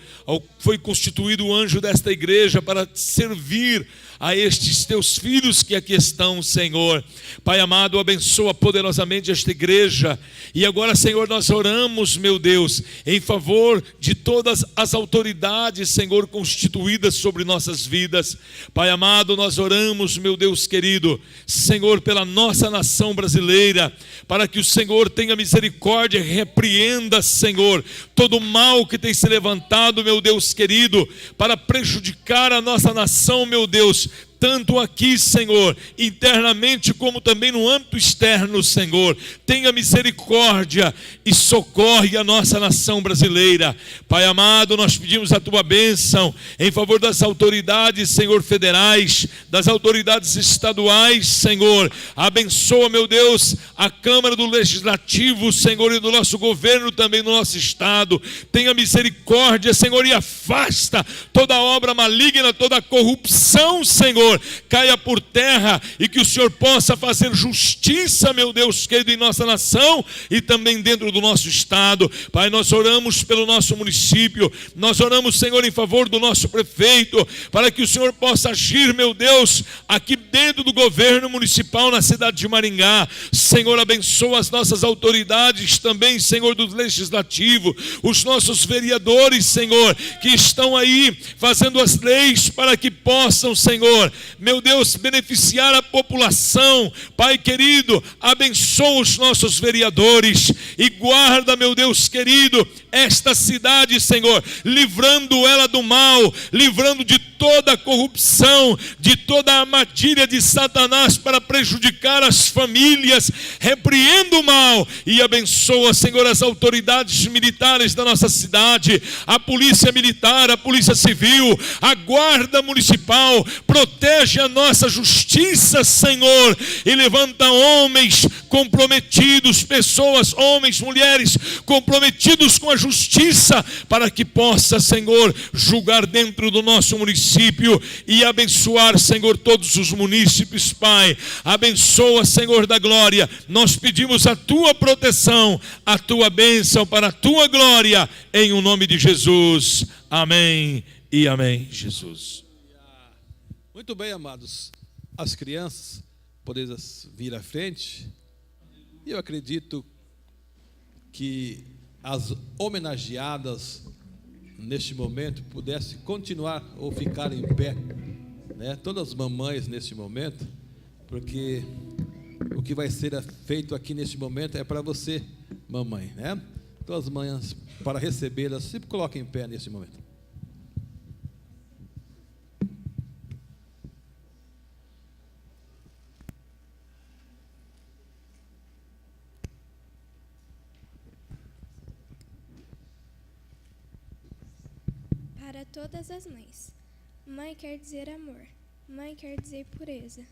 Foi constituído o anjo desta igreja para servir a estes teus filhos que aqui estão, Senhor. Pai amado, abençoa poderosamente esta igreja. E agora, Senhor, nós oramos, meu Deus, em favor de todas as autoridades, Senhor, constituídas sobre nossas vidas. Pai amado, nós oramos, meu Deus querido, Senhor, pela nossa nação brasileira, para que o Senhor tenha misericórdia e repreenda, Senhor, todo o mal que tem se levantado, meu Deus querido, para prejudicar a nossa nação, meu Deus, tanto aqui, Senhor, internamente como também no âmbito externo, Senhor. Tenha misericórdia e socorre a nossa nação brasileira. Pai amado, nós pedimos a tua bênção em favor das autoridades, Senhor, federais, das autoridades estaduais, Senhor. Abençoa, meu Deus, a Câmara do Legislativo, Senhor, e do nosso governo também no nosso estado. Tenha misericórdia, Senhor, e afasta toda obra maligna, toda corrupção, Senhor, caia por terra, e que o Senhor possa fazer justiça, meu Deus querido, em nossa nação e também dentro do nosso estado. Pai, nós oramos pelo nosso município, nós oramos, Senhor, em favor do nosso prefeito, para que o Senhor possa agir, meu Deus, aqui dentro do governo municipal na cidade de Maringá. Senhor, abençoa as nossas autoridades também, Senhor, do legislativo, os nossos vereadores, Senhor, que estão aí fazendo as leis para que possam, Senhor, meu Deus, beneficiar a população. Pai querido, abençoa os nossos vereadores e guarda, meu Deus querido, esta cidade, Senhor, livrando ela do mal, livrando de toda a corrupção, de toda a armadilha de Satanás para prejudicar as famílias. Repreenda o mal e abençoa, Senhor, as autoridades militares da nossa cidade, a polícia militar, a polícia civil, a guarda municipal. Protege protege a nossa justiça, Senhor, e levanta homens comprometidos, pessoas, homens, mulheres comprometidos com a justiça, para que possa, Senhor, julgar dentro do nosso município e abençoar, Senhor, todos os munícipes, Pai. Abençoa, Senhor da glória. Nós pedimos a tua proteção, a tua bênção para a tua glória, em o nome de Jesus. Amém e amém, Jesus. Muito bem, amados. As crianças podem vir à frente. Eu acredito que as homenageadas neste momento pudessem continuar ou ficar em pé, né? Todas as mamães neste momento, porque o que vai ser feito aqui neste momento é para você, mamãe, né? Todas as manhãs, para recebê-las, se coloquem em pé neste momento. Para todas as mães. Mãe quer dizer amor. Mãe quer dizer pureza.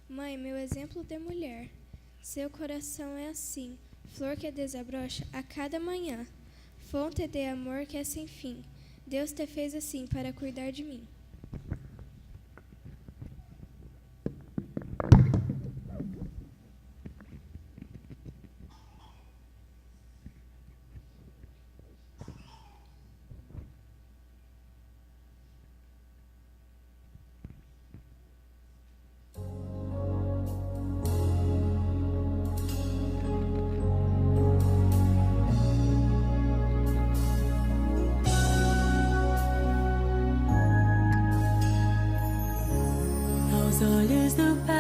Mãe, meu exemplo de mulher. Seu coração é assim, flor que desabrocha a cada manhã, fonte de amor que é sem fim. Deus te fez assim para cuidar de mim. Aos olhos do Pai,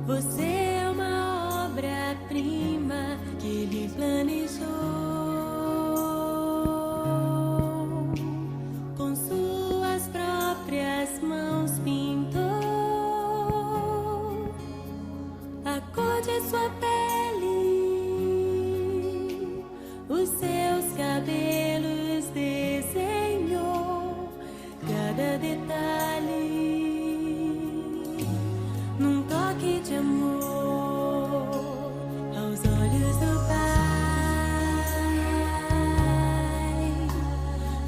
você é uma obra-prima que Ele planejou. Com suas próprias mãos pintou a cor de sua pele, os seus cabelos desenhou cada detalhe, num toque de amor, aos olhos do Pai.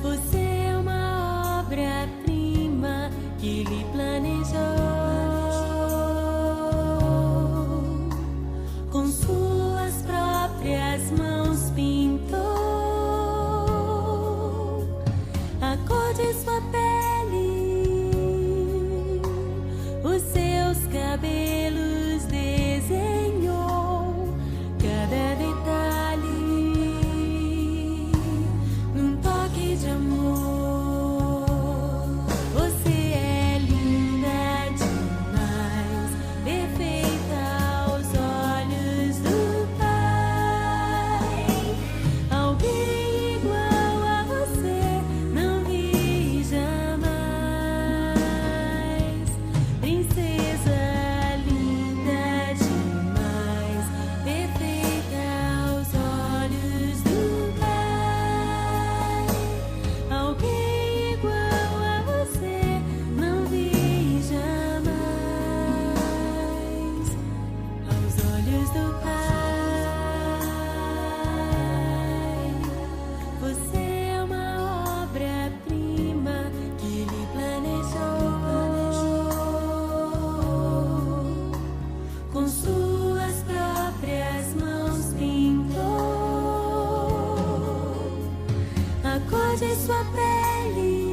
Você é uma obra-prima que Ele planejou. Com suas próprias mãos pintou a cor de sua pele, os seus cabelos desenhou cada detalhe, num toque de amor. Você é linda demais, perfeita aos olhos do Pai. Alguém igual a você não vi jamais. Princesa linda demais, perfeita aos olhos do Pai. Alguém igual a você não vi jamais. Aos olhos do Pai, você é uma obra-prima que Ele planejou. Com suas próprias mãos pintou a cor de sua pele,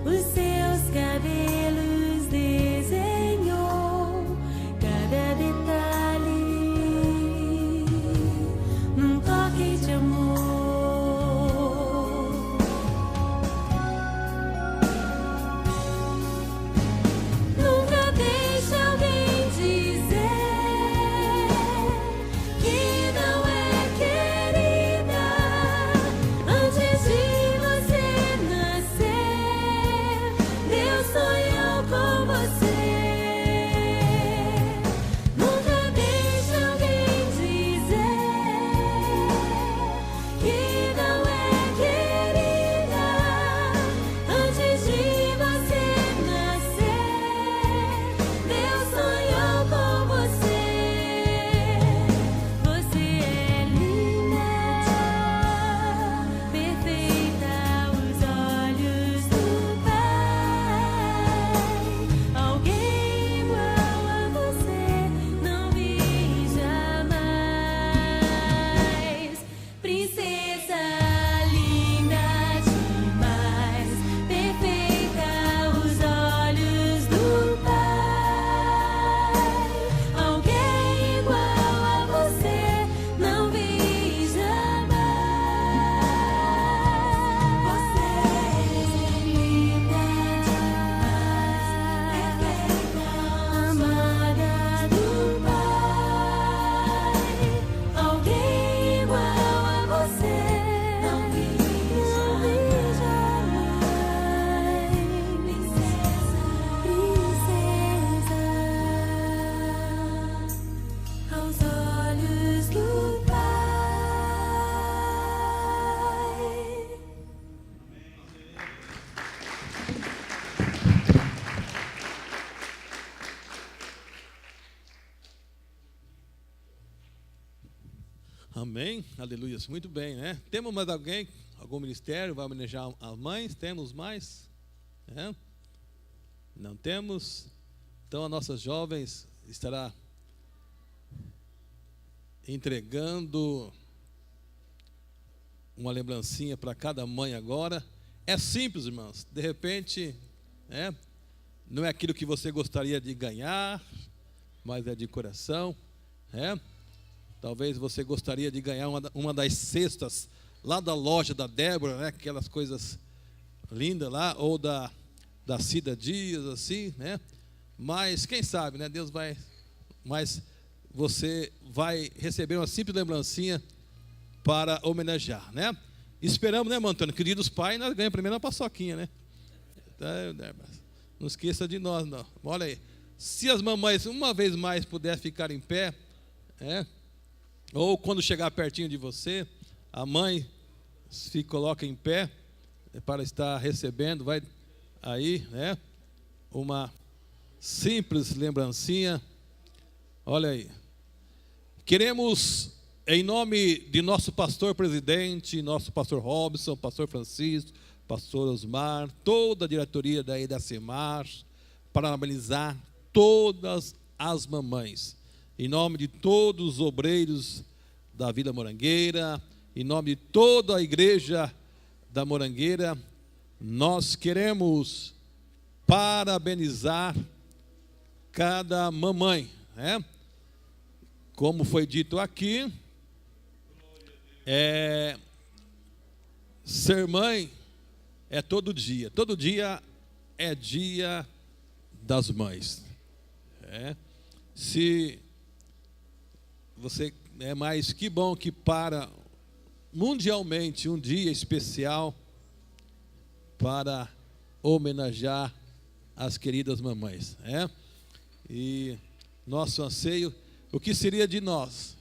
os seus cabelos desenhou cada detalhe, num toque de amor. Nunca deixe alguém dizer que não é querida. Ande Amém? Aleluia. Muito bem, né? Temos mais alguém? Algum ministério vai homenagear as mães? Temos mais? É? Não temos? Então, as nossas jovens estará entregando uma lembrancinha para cada mãe agora. É simples, irmãos. De repente, não é aquilo que você gostaria de ganhar, mas é de coração. Talvez você gostaria de ganhar uma das cestas lá da loja da Débora, né? Aquelas coisas lindas lá, ou da Cida Dias, assim, né? Mas quem sabe, né? Deus vai, mas você vai receber uma simples lembrancinha para homenagear, né? Esperamos, né, Antônio? Que dia dos pais nós ganhamos primeiro uma paçoquinha, né? Não esqueça de nós, não. Olha aí. Se as mamães uma vez mais puder ficar em pé, ou quando chegar pertinho de você, a mãe se coloca em pé para estar recebendo, vai aí, né? Uma simples lembrancinha. Olha aí. Queremos, em nome de nosso pastor presidente, nosso pastor Robson, pastor Francisco, pastor Osmar, toda a diretoria da Semar, parabenizar todas as mamães. Em nome de todos os obreiros da Vila Morangueira, em nome de toda a igreja da Morangueira, nós queremos parabenizar cada mamãe, né? Como foi dito aqui, ser mãe é todo dia é dia das mães. Se você mas que bom que para mundialmente um dia especial para homenagear as queridas mamães, E nosso anseio, o que seria de nós?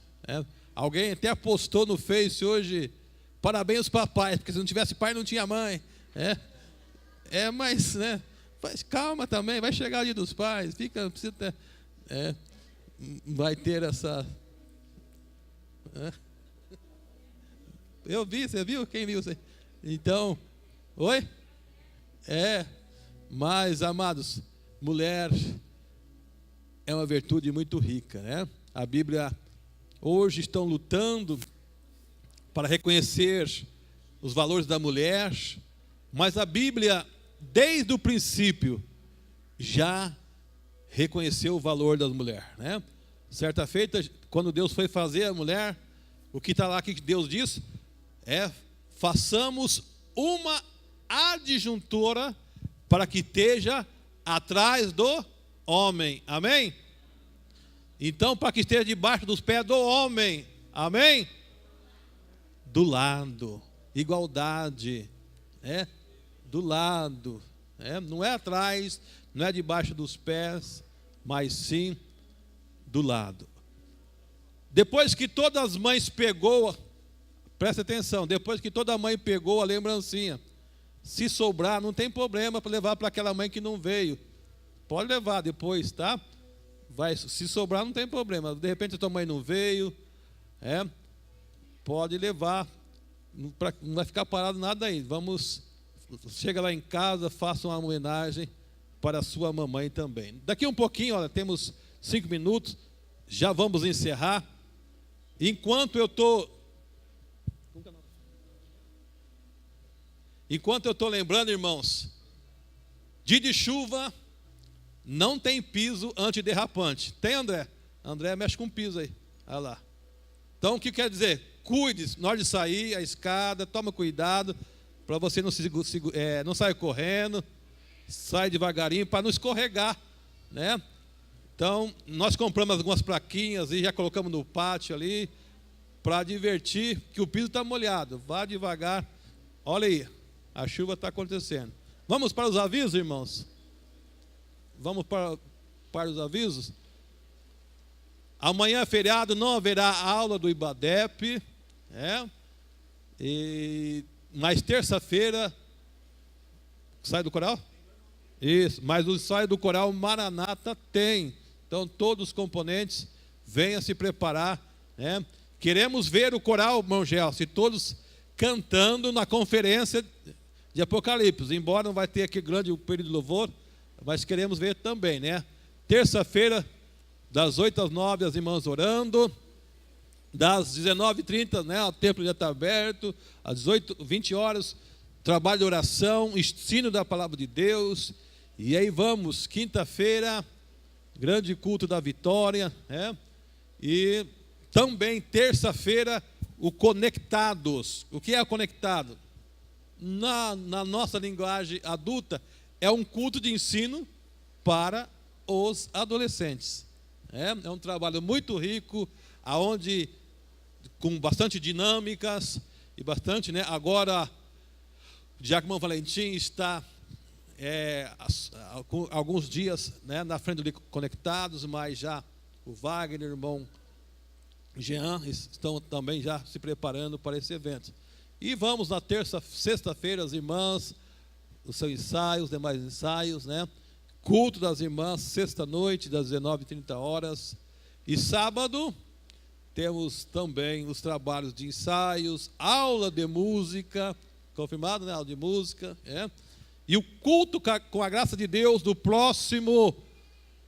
Alguém até postou no Face hoje, parabéns aos papais, porque se não tivesse pai não tinha mãe, mas, né? Mas calma também, vai chegar o dia dos pais, fica, precisa ter, vai ter essa. Eu vi, você viu? Quem viu? Então, oi? Mas, amados, mulher é uma virtude muito rica, né? A Bíblia hoje estão lutando para reconhecer os valores da mulher, mas a Bíblia, desde o princípio, já reconheceu o valor da mulher, né? Certa feita, quando Deus foi fazer a mulher, o que está lá que Deus diz façamos uma adjuntora para que esteja atrás do homem, amém? Então, para que esteja debaixo dos pés do homem, amém? Do lado, igualdade, do lado, não é atrás, não é debaixo dos pés, mas sim do lado. Depois que todas as mães pegou, presta atenção, depois que toda mãe pegou a lembrancinha, se sobrar, não tem problema para levar para aquela mãe que não veio. Pode levar depois, tá? Se sobrar, não tem problema. De repente a tua mãe não veio, pode levar, não vai ficar parado nada aí. Chega lá em casa, faça uma homenagem para a sua mamãe também. Daqui um pouquinho, olha, temos 5 minutos, já vamos encerrar. Enquanto eu estou lembrando, irmãos, dia de chuva não tem piso antiderrapante. Tem, André? André mexe com piso aí. Olha lá. Então, o que quer dizer? Cuide, na hora de sair, a escada, toma cuidado, para você não sair correndo, sai devagarinho, para não escorregar, né? Então, nós compramos algumas plaquinhas e já colocamos no pátio ali, para divertir, que o piso está molhado. Vá devagar. Olha aí, a chuva está acontecendo. Vamos para os avisos, irmãos? Vamos para os avisos? Amanhã é feriado, não haverá aula do IBADEP, mas terça-feira sai do coral? Isso, mas o sai do coral Maranata tem. Então todos os componentes venham se preparar, Queremos ver o coral, irmão Gelson, todos cantando na conferência de Apocalipse. Embora não vai ter aqui grande período de louvor, mas queremos ver também, né? Terça-feira, das 8 às 9, as irmãs orando. Das 19h30, né, o templo já está aberto. Às 20 horas, trabalho de oração, ensino da palavra de Deus. E aí vamos, quinta-feira, grande culto da vitória, né? E também terça-feira, o Conectados. O que é o Conectado? Na nossa linguagem adulta, é um culto de ensino para os adolescentes. É um trabalho muito rico, aonde com bastante dinâmicas e bastante, né? Agora, o Diácono Valentim está com alguns dias, né, na frente do Conectados, mas já o Wagner, o irmão Jean, estão também já se preparando para esse evento. E vamos na sexta-feira, as irmãs, o seu ensaio, os demais ensaios, né? Culto das irmãs, sexta-noite, das 19h30. E sábado, temos também os trabalhos de ensaios, aula de música, confirmado, né? Aula de música, E o culto, com a graça de Deus, do próximo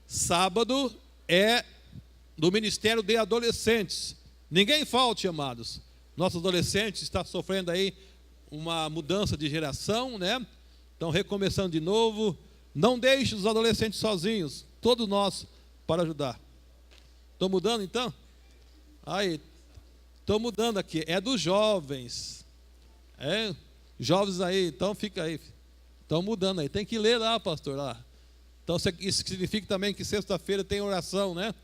sábado, é do Ministério de Adolescentes. Ninguém falte, amados. Nossos adolescentes estão sofrendo aí uma mudança de geração, né? Estão recomeçando de novo. Não deixe os adolescentes sozinhos. Todos nós para ajudar. Estou mudando então? Aí, estou mudando aqui. É dos jovens. Jovens aí, então fica aí. Estão mudando aí. Tem que ler lá, pastor, lá. Então isso significa também que sexta-feira tem oração, né?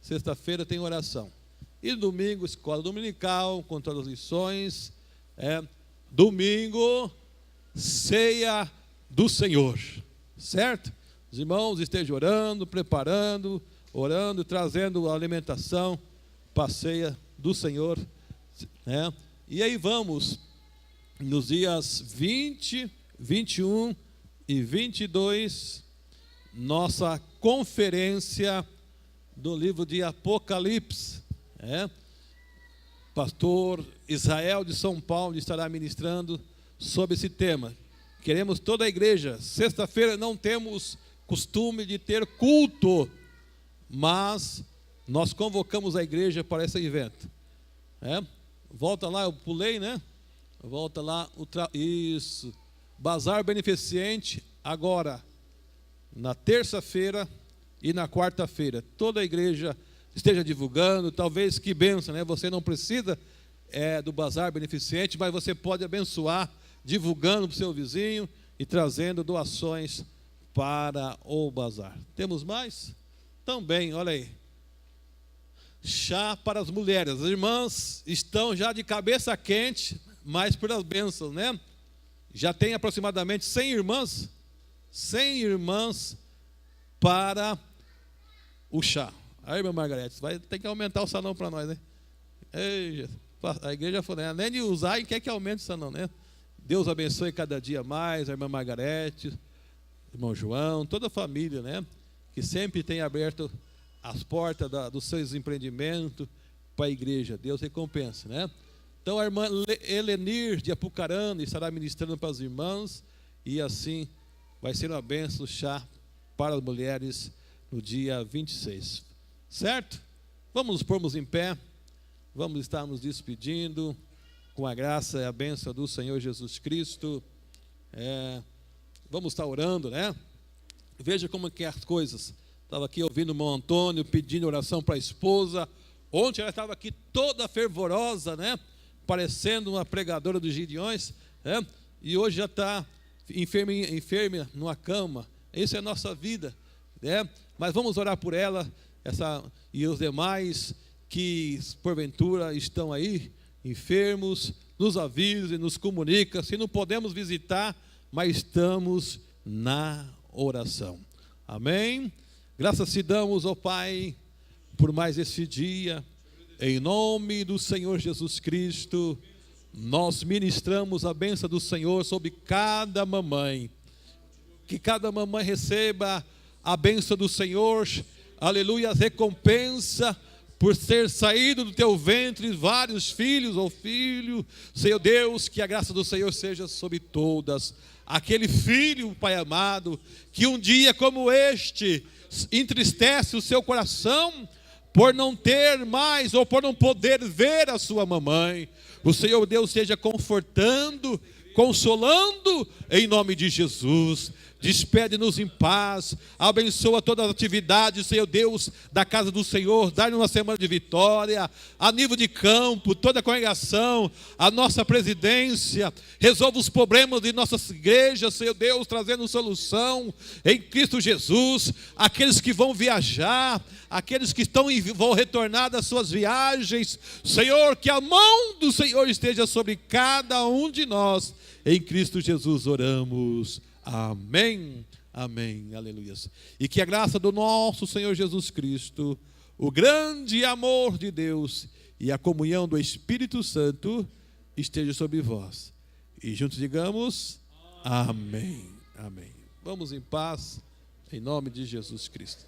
Sexta-feira tem oração. E domingo, escola dominical, com todas as lições. Domingo, ceia do Senhor. Certo? Os irmãos estejam orando, preparando, orando, trazendo a alimentação para a ceia do Senhor. Né? E aí vamos, nos dias 20, 21 e 22, nossa conferência do livro de Apocalipse. Pastor Israel de São Paulo estará ministrando sobre esse tema. Queremos toda a igreja. Sexta-feira não temos costume de ter culto, mas nós convocamos a igreja para esse evento. Volta lá, eu pulei, né? Volta lá, isso. Bazar beneficente, agora, na terça-feira e na quarta-feira. Toda a igreja esteja divulgando, talvez que bênção, né? Você não precisa do bazar beneficente, mas você pode abençoar, divulgando para o seu vizinho e trazendo doações para o bazar. Temos mais? Também, olha aí. Chá para as mulheres. As irmãs estão já de cabeça quente, mas por as bênçãos, né? Já tem aproximadamente 100 irmãs. 100 irmãs para o chá. Aí, irmã Margarete, vai ter que aumentar o salão para nós, né? Ei, a igreja falou, né? Nem de usar e quer que aumente o salão, né? Deus abençoe cada dia mais, a irmã Margarete, irmão João, toda a família, né? Que sempre tem aberto as portas dos seus empreendimentos para a igreja. Deus recompensa, né? Então a irmã Helenir de Apucarana estará ministrando para as irmãs e assim vai ser uma bênção chá para as mulheres no dia 26. Certo? Vamos nos pormos em pé, vamos estar nos despedindo com a graça e a bênção do Senhor Jesus Cristo. Vamos estar orando, né? Veja como que é as coisas. Estava aqui ouvindo o irmão Antônio pedindo oração para a esposa. Ontem ela estava aqui toda fervorosa, né? Parecendo uma pregadora dos Gideões, né? E hoje já está enferma numa cama. Isso é a nossa vida, né? Mas vamos orar por ela e os demais que porventura estão aí enfermos, nos avisa e nos comunica. Se não podemos visitar, mas estamos na oração. Amém? Graças te damos, ó Pai, por mais esse dia. Em nome do Senhor Jesus Cristo, nós ministramos a bênção do Senhor sobre cada mamãe. Que cada mamãe receba a bênção do Senhor, aleluia, recompensa por ter saído do teu ventre vários filhos ou filho. Senhor Deus, que a graça do Senhor seja sobre todas. Aquele filho, Pai amado, que um dia como este entristece o seu coração por não ter mais ou por não poder ver a sua mamãe. O Senhor Deus esteja confortando, consolando, em nome de Jesus. Despede-nos em paz, abençoa todas as atividades, Senhor Deus, da casa do Senhor, dá-nos uma semana de vitória, a nível de campo, toda a congregação, a nossa presidência, resolva os problemas de nossas igrejas, Senhor Deus, trazendo solução em Cristo Jesus. Aqueles que vão viajar, aqueles que vão retornar das suas viagens, Senhor, que a mão do Senhor esteja sobre cada um de nós, em Cristo Jesus oramos. Amém, amém, aleluia. E que a graça do nosso Senhor Jesus Cristo, o grande amor de Deus e a comunhão do Espírito Santo esteja sobre vós. E juntos digamos amém, amém. Vamos em paz, em nome de Jesus Cristo.